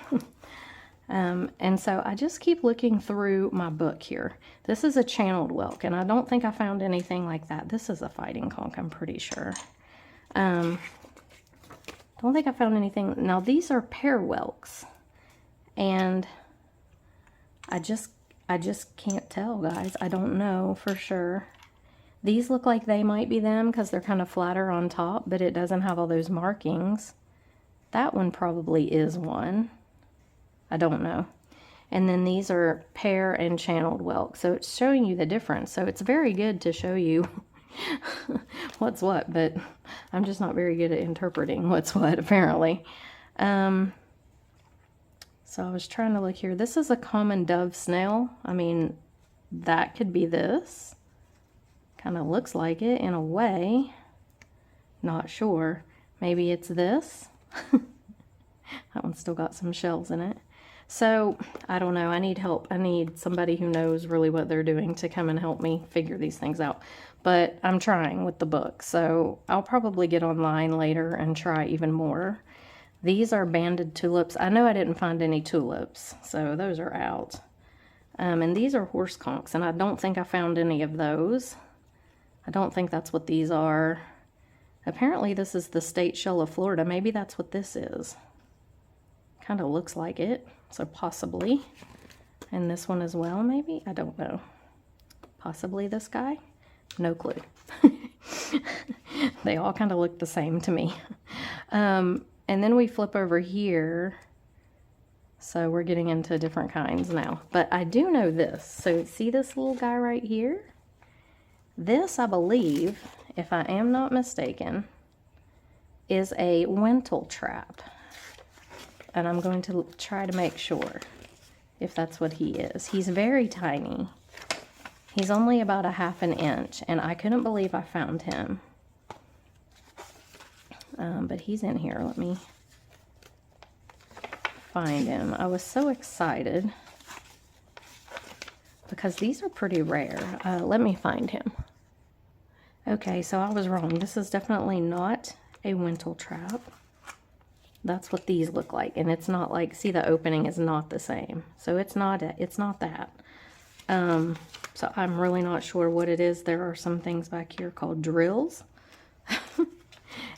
And so I just keep looking through my book here. This is a channeled whelk, and I don't think I found anything like that. This is a fighting conch, I'm pretty sure. Don't think I found anything. Now these are pear whelks, and I just can't tell, guys. I don't know for sure. These look like they might be them because they're kind of flatter on top, but it doesn't have all those markings. That one probably is one. I don't know. And then these are pear and channeled whelks. So it's showing you the difference. So it's very good to show you what's what, but I'm just not very good at interpreting what's what, apparently. So I was trying to look here. This is a common dove snail. I mean, that could be this. Kind of looks like it in a way. Not sure. Maybe it's this. That one's still got some shells in it. So, I don't know. I need help. I need somebody who knows really what they're doing to come and help me figure these things out. But I'm trying with the book. So, I'll probably get online later and try even more. These are banded tulips. I know I didn't find any tulips, so those are out. And these are horse conchs, and I don't think I found any of those. I don't think that's what these are. Apparently this is the state shell of Florida. Maybe that's what this is. Kind of looks like it, so possibly. And this one as well, maybe? I don't know. Possibly this guy? No clue. They all kind of look the same to me. And then we flip over here. So we're getting into different kinds now. But I do know this. So see this little guy right here? This, I believe, if I am not mistaken, is a wintle trap. And I'm going to try to make sure if that's what he is. He's very tiny. He's only about a ½ an inch, and I couldn't believe I found him. But he's in here. Let me find him. I was so excited because these are pretty rare. Let me find him. Okay, so I was wrong. This is definitely not a wintle trap. That's what these look like, and it's not like, see, the opening is not the same. So it's not that. So I'm really not sure what it is. There are some things back here called drills.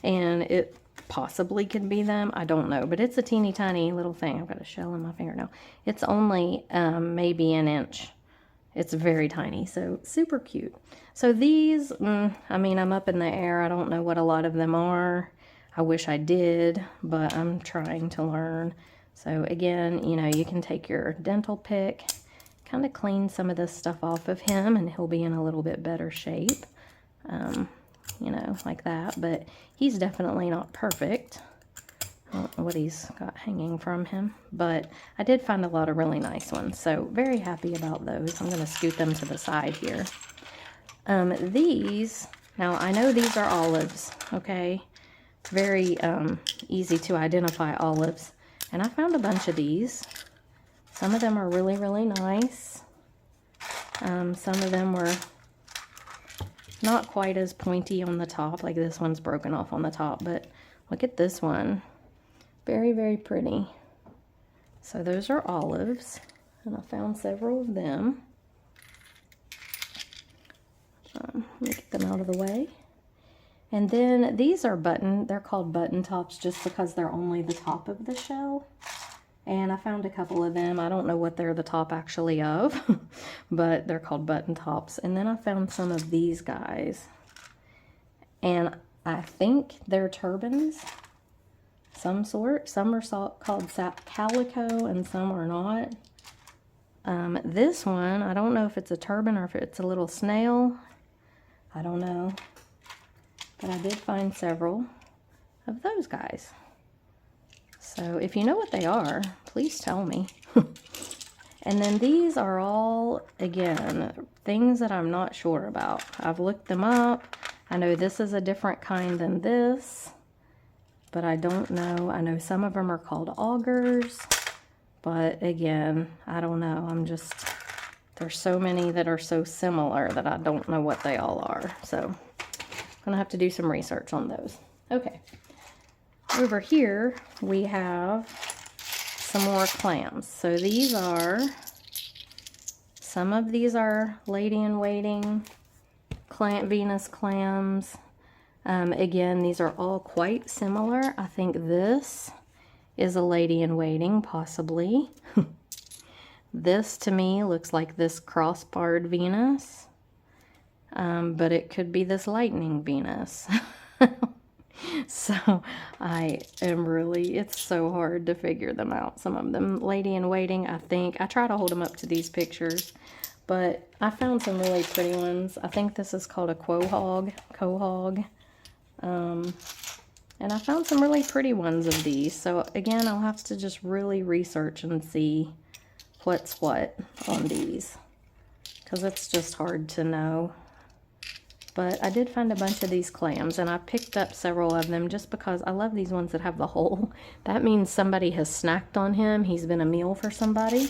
And it possibly could be them. I don't know, but it's a teeny tiny little thing. I've got a shell in my finger now. It's only maybe an inch. It's very tiny, so super cute. So these, I mean, I'm up in the air. I don't know what a lot of them are. I wish I did, but I'm trying to learn. So again, you know, you can take your dental pick, kind of clean some of this stuff off of him, and he'll be in a little bit better shape. You know, like that, but he's definitely not perfect. I don't know what he's got hanging from him, but I did find a lot of really nice ones, so very happy about those. I'm going to scoot them to the side here. These, now I know these are olives, okay? It's very easy to identify olives, and I found a bunch of these. Some of them are really, really nice. Some of them were not quite as pointy on the top, like this one's broken off on the top, but look at this one. Very, very pretty. So those are olives, and I found several of them. Let me get them out of the way. And then these are they're called button tops just because they're only the top of the shell. And I found a couple of them. I don't know what they're the top actually of, but they're called button tops. And then I found some of these guys. And I think they're turbans, some sort. Some are called calico and some are not. This one, I don't know if it's a turban or if it's a little snail. I don't know. But I did find several of those guys. So if you know what they are, please tell me. And then these are all, again, things that I'm not sure about. I've looked them up. I know this is a different kind than this, but I don't know. I know some of them are called augers, but again, I don't know. There's so many that are so similar that I don't know what they all are. So I'm gonna have to do some research on those. Okay. Over here, we have some more clams. So these are, some of these are lady-in-waiting Venus clams. Again, these are all quite similar. I think this is a lady-in-waiting, possibly. This to me looks like this cross-barred Venus, but it could be this lightning Venus. So I am really, it's so hard to figure them out. Some of them lady-in-waiting, I think. I try to hold them up to these pictures, but I found some really pretty ones. I think this is called a quahog. And I found some really pretty ones of these. So again, I'll have to just really research and see what's what on these, because it's just hard to know. But I did find a bunch of these clams, and I picked up several of them just because I love these ones that have the hole. That means somebody has snacked on him. He's been a meal for somebody.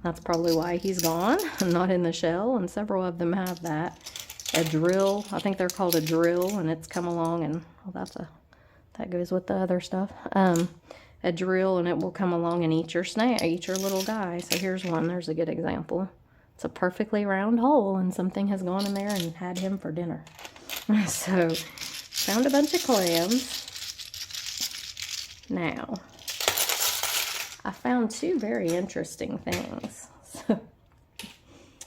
That's probably why he's gone, not in the shell, and several of them have that. A drill, I think they're called a drill, and it's come along, and well, that goes with the other stuff. A drill, and it will come along and eat your little guy. So here's one, there's a good example. It's a perfectly round hole, and something has gone in there and had him for dinner. So, found a bunch of clams. Now, I found two very interesting things. So,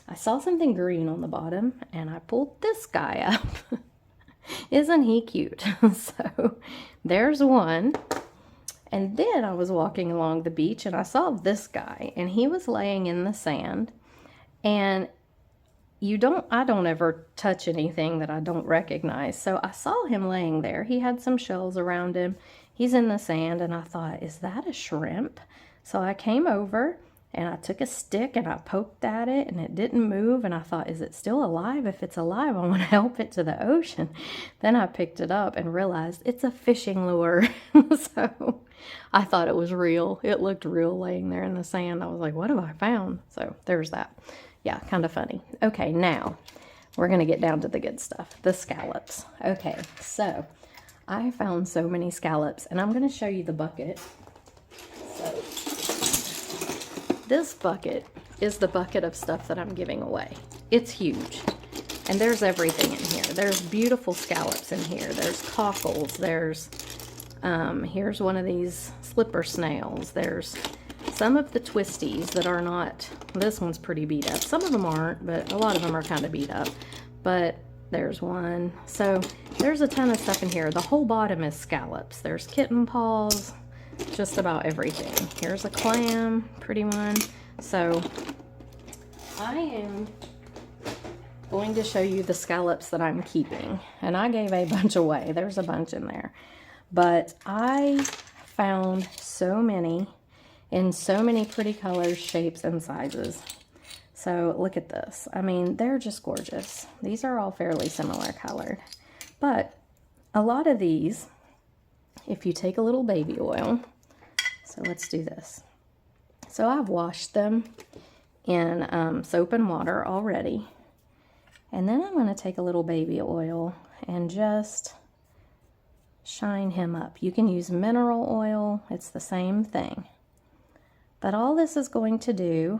I saw something green on the bottom, and I pulled this guy up. Isn't he cute? So, there's one. And then I was walking along the beach, and I saw this guy, and he was laying in the sand. And I don't ever touch anything that I don't recognize. So I saw him laying there. He had some shells around him. He's in the sand, and I thought, is that a shrimp? So I came over, and I took a stick, and I poked at it, and it didn't move. And I thought, is it still alive? If it's alive, I want to help it to the ocean. Then I picked it up and realized it's a fishing lure. So I thought it was real. It looked real laying there in the sand. I was like, what have I found? So there's that. Yeah, kind of funny. Okay, now we're going to get down to the good stuff, the scallops. Okay, so I found so many scallops, and I'm going to show you the bucket. So this bucket is the bucket of stuff that I'm giving away. It's huge, and there's everything in here. There's beautiful scallops in here. There's cockles. There's, here's one of these slipper snails. There's some of the twisties that are not, this one's pretty beat up. Some of them aren't, but a lot of them are kind of beat up. But there's one. So there's a ton of stuff in here. The whole bottom is scallops. There's kitten paws, just about everything. Here's a clam, pretty one. So I am going to show you the scallops that I'm keeping. And I gave a bunch away. There's a bunch in there. But I found so many in so many pretty colors, shapes, and sizes. So look at this. I mean, they're just gorgeous. These are all fairly similar colored. But a lot of these, if you take a little baby oil, so let's do this. So I've washed them in soap and water already. And then I'm going to take a little baby oil and just shine him up. You can use mineral oil. It's the same thing. But all this is going to do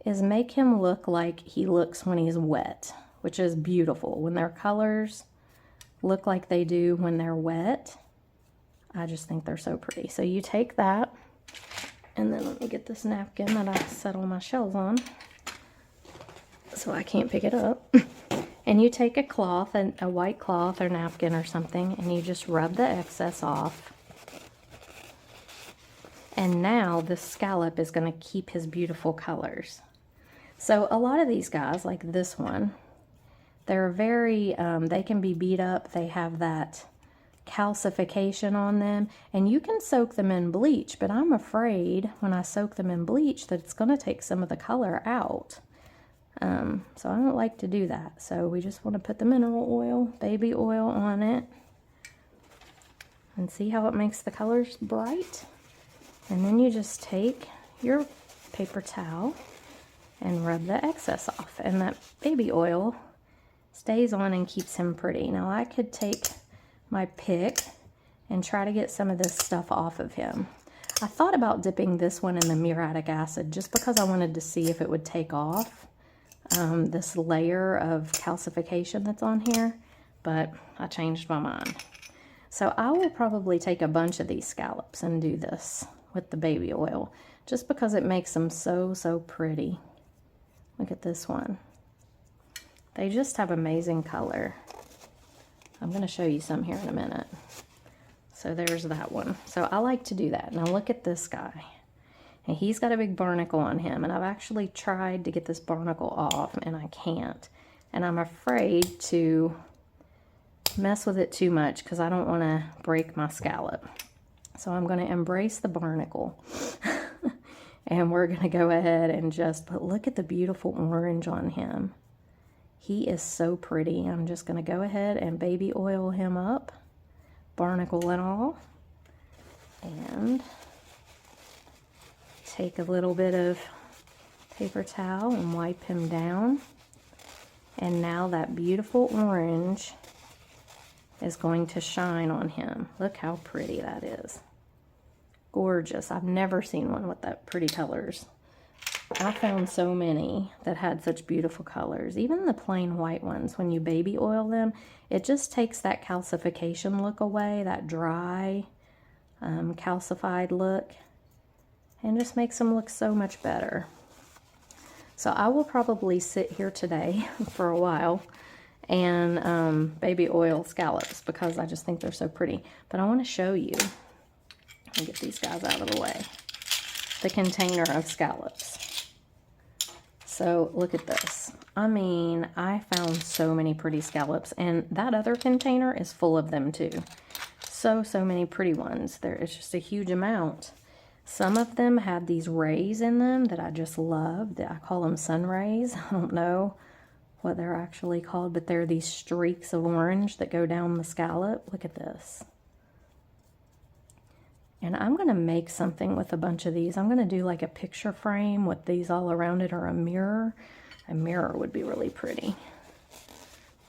is make him look like he looks when he's wet, which is beautiful. When their colors look like they do when they're wet, I just think they're so pretty. So you take that, and then let me get this napkin that I set all my shells on so I can't pick it up. And you take a cloth, a white cloth or napkin or something, and you just rub the excess off. And now this scallop is going to keep his beautiful colors. So a lot of these guys, like this one, they're very, they can be beat up. They have that calcification on them. And you can soak them in bleach, but I'm afraid when I soak them in bleach that it's going to take some of the color out. So I don't like to do that. So we just want to put the mineral oil, baby oil on it. And see how it makes the colors bright? And then you just take your paper towel and rub the excess off. And that baby oil stays on and keeps him pretty. Now I could take my pick and try to get some of this stuff off of him. I thought about dipping this one in the muriatic acid just because I wanted to see if it would take off this layer of calcification that's on here, but I changed my mind. So I will probably take a bunch of these scallops and do this with the baby oil just because it makes them so pretty. Look at this one. They just have amazing color. I'm going to show you some here in a minute. So there's that one. So I like to do that. Now look at this guy. And he's got a big barnacle on him. And I've actually tried to get this barnacle off and I can't. And I'm afraid to mess with it too much because I don't want to break my scallop. So I'm going to embrace the barnacle. And we're going to go ahead and but look at the beautiful orange on him. He is so pretty. I'm just going to go ahead and baby oil him up, barnacle and all, and take a little bit of paper towel and wipe him down. And now that beautiful orange is going to shine on him. Look how pretty that is. Gorgeous. I've never seen one with that pretty colors. I found so many that had such beautiful colors. Even the plain white ones, when you baby oil them, it just takes that calcification look away, that dry, calcified look, and just makes them look so much better. So I will probably sit here today for a while and baby oil scallops because I just think they're so pretty. But I want to show you, let me get these guys out of the way, the container of scallops. So look at this. I mean, I found so many pretty scallops, and that other container is full of them too. So many pretty ones. There is just a huge amount. Some of them had these rays in them that I just loved. I call them sun rays. I don't know what they're actually called, but they're these streaks of orange that go down the scallop. Look at this. And I'm going to make something with a bunch of these. I'm going to do like a picture frame with these all around it, or a mirror. A mirror would be really pretty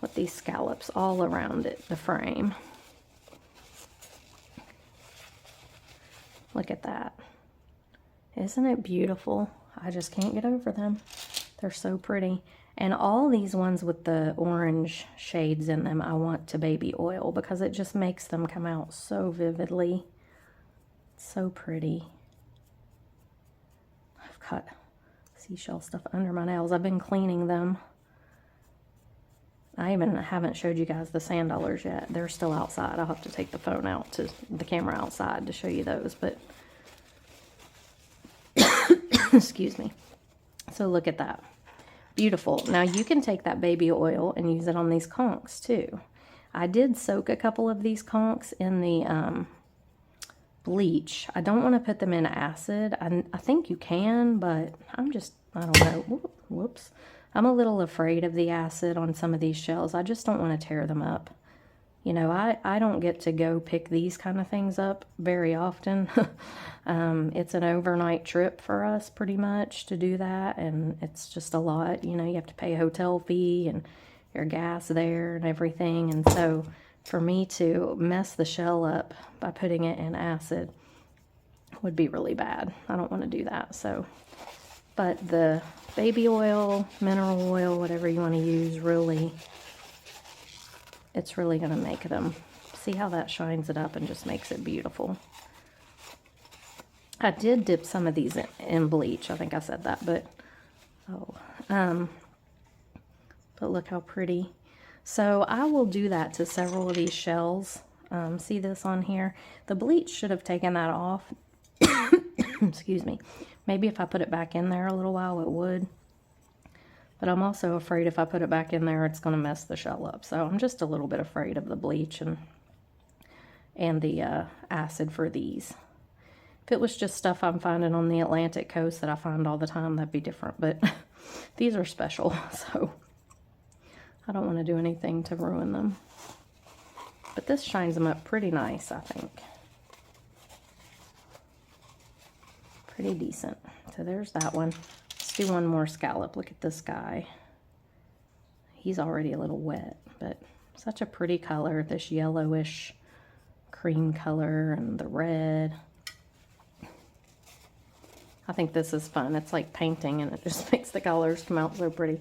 with these scallops all around it, the frame. Look at that. Isn't it beautiful? I just can't get over them. They're so pretty. And all these ones with the orange shades in them, I want to baby oil because it just makes them come out so vividly. So pretty. I've got seashell stuff under my nails. I've been cleaning them. I even haven't showed you guys the sand dollars yet. They're still outside. I'll have to take the phone out to the camera outside to show you those, but excuse me. So look at that. Beautiful. Now you can take that baby oil and use it on these conchs too. I did soak a couple of these conchs in the bleach. I don't want to put them in acid. I think you can, but I don't know. Whoops. I'm a little afraid of the acid on some of these shells. I just don't want to tear them up. You know, I don't get to go pick these kind of things up very often. It's an overnight trip for us pretty much to do that, and it's just a lot. You know, you have to pay a hotel fee and your gas there and everything, and so for me to mess the shell up by putting it in acid would be really bad. I don't want to do that. So, but the baby oil, mineral oil, whatever you want to use, really, it's really going to make them, see how that shines it up and just makes it beautiful. I did dip some of these in bleach. I think I said that, but, but look how pretty. So I will do that to several of these shells. See this on here? The bleach should have taken that off. Excuse me. Maybe if I put it back in there a little while, it would. But I'm also afraid if I put it back in there, it's going to mess the shell up. So I'm just a little bit afraid of the bleach and the acid for these. If it was just stuff I'm finding on the Atlantic coast that I find all the time, that'd be different. But these are special, so I don't want to do anything to ruin them. But this shines them up pretty nice, I think. Pretty decent. So there's that one. Let's do one more scallop. Look at this guy. He's already a little wet, but such a pretty color. This yellowish cream color and the red. I think this is fun. It's like painting, and it just makes the colors come out so pretty.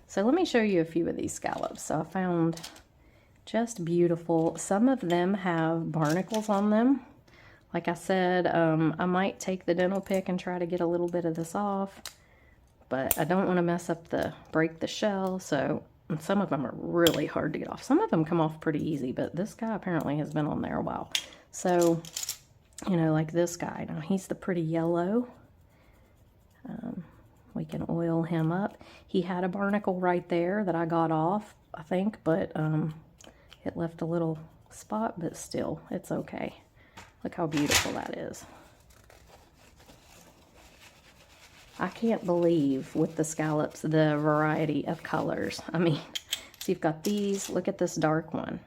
So let me show you a few of these scallops. So I found just beautiful. Some of them have barnacles on them. Like I said, I might take the dental pick and try to get a little bit of this off, but I don't want to mess up break the shell. So some of them are really hard to get off. Some of them come off pretty easy, but this guy apparently has been on there a while. So, you know, like this guy, now he's the pretty yellow. We can oil him up. He had a barnacle right there that I got off, I think, but it left a little spot, but still, it's okay. Look how beautiful that is. I can't believe with the scallops, the variety of colors. I mean, so you've got these, look at this dark one.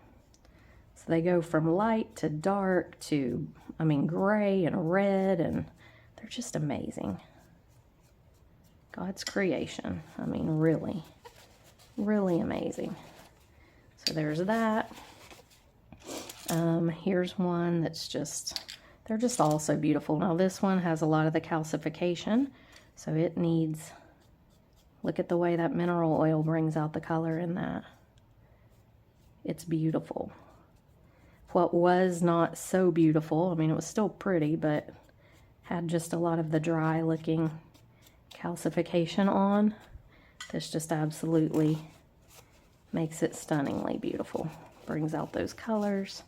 So they go from light to dark to, I mean, gray and red, and they're just amazing. God's creation. I mean, really, really amazing. So there's that. Here's one that's just, they're just all so beautiful. Now this one has a lot of the calcification, so it needs, look at the way that mineral oil brings out the color in that. It's beautiful. What was not so beautiful, I mean, it was still pretty, but had just a lot of the dry looking calcification on. This just absolutely makes it stunningly beautiful. Brings out those colors.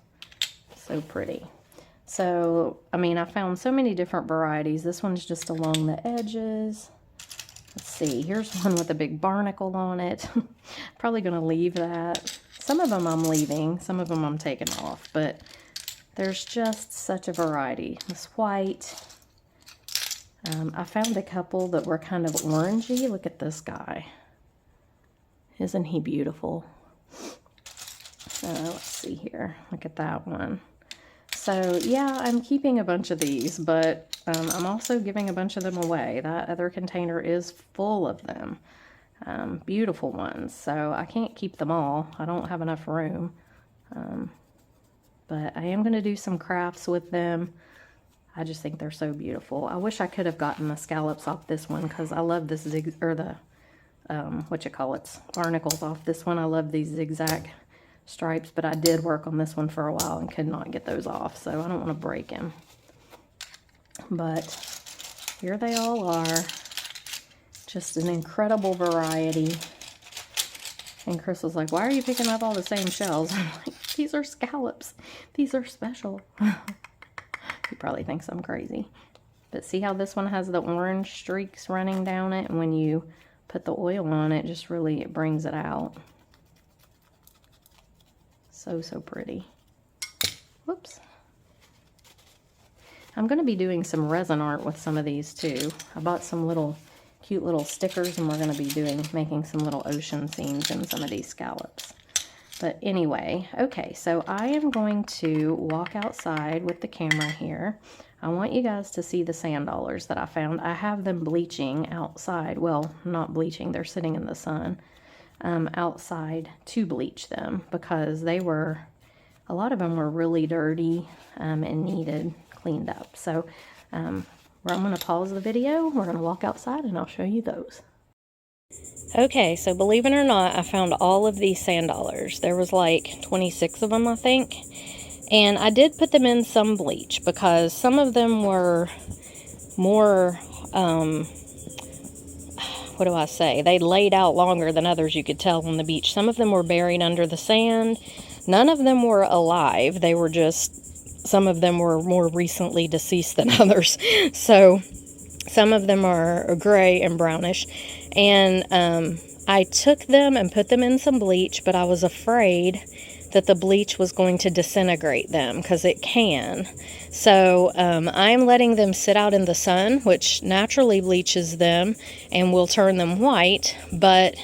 So pretty. So, I mean, I found so many different varieties. This one's just along the edges. Let's see. Here's one with a big barnacle on it. Probably going to leave that. Some of them I'm leaving. Some of them I'm taking off. But there's just such a variety. This white. I found a couple that were kind of orangey. Look at this guy. Isn't he beautiful? Let's see here. Look at that one. So, yeah, I'm keeping a bunch of these, but I'm also giving a bunch of them away. That other container is full of them. Beautiful ones. So, I can't keep them all. I don't have enough room. But I am going to do some crafts with them. I just think they're so beautiful. I wish I could have gotten the scallops off this one, because I love this barnacles off this one. I love these zigzag stripes, but I did work on this one for a while and could not get those off, so I don't want to break him. But here they all are. Just an incredible variety. And Chris was like, why are you picking up all the same shells? I'm like, these are scallops. These are special. He probably thinks I'm crazy. But see how this one has the orange streaks running down it? And when you put the oil on it, just really, it brings it out. So, so pretty. Whoops. I'm going to be doing some resin art with some of these too. I bought some cute little stickers, and we're going to be making some little ocean scenes in some of these scallops. But anyway, okay, so I am going to walk outside with the camera here. I want you guys to see the sand dollars that I found. I have them bleaching outside. Well, not bleaching, they're sitting in the sun outside to bleach them, because a lot of them were really dirty and needed cleaned up. So I'm going to pause the video. We're going to walk outside and I'll show you those. Okay, so believe it or not, I found all of these sand dollars. There was like 26 of them, I think. And I did put them in some bleach, because some of them were more, what do I say? They laid out longer than others, you could tell on the beach. Some of them were buried under the sand. None of them were alive. They were just, some of them were more recently deceased than others. So some of them are gray and brownish. And I took them and put them in some bleach, but I was afraid that the bleach was going to disintegrate them, because it can. So I'm letting them sit out in the sun, which naturally bleaches them and will turn them white, but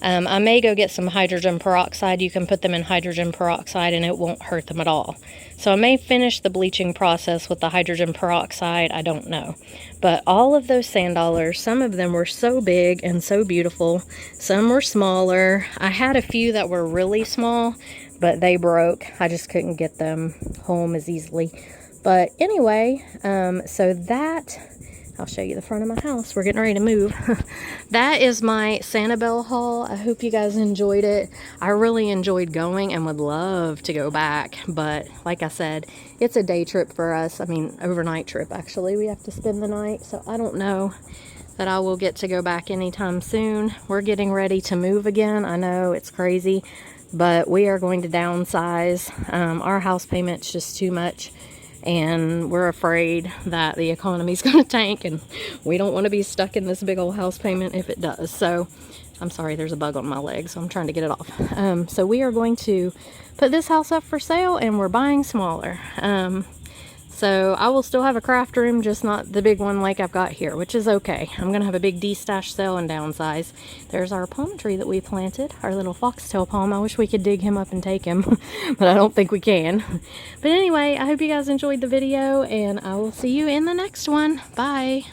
I may go get some hydrogen peroxide. You can put them in hydrogen peroxide and it won't hurt them at all. So I may finish the bleaching process with the hydrogen peroxide. I don't know. But all of those sand dollars, some of them were so big and so beautiful. Some were smaller. I had a few that were really small, but they broke. I just couldn't get them home as easily. But anyway, so that I'll show you the front of my house. We're getting ready to move. That is my Sanibel haul. I hope you guys enjoyed it. I really enjoyed going and would love to go back. But like I said, it's a day trip for us. I mean, overnight trip, actually. We have to spend the night. So I don't know that I will get to go back anytime soon. We're getting ready to move again. I know it's crazy, but we are going to downsize. Our house payment's just too much. And we're afraid that the economy's going to tank, and we don't want to be stuck in this big old house payment if it does. So I'm sorry, there's a bug on my leg, so I'm trying to get it off. So we are going to put this house up for sale, and we're buying smaller. So I will still have a craft room, just not the big one like I've got here, which is okay. I'm going to have a big de-stash sale and downsize. There's our palm tree that we planted, our little foxtail palm. I wish we could dig him up and take him, but I don't think we can. But anyway, I hope you guys enjoyed the video, and I will see you in the next one. Bye.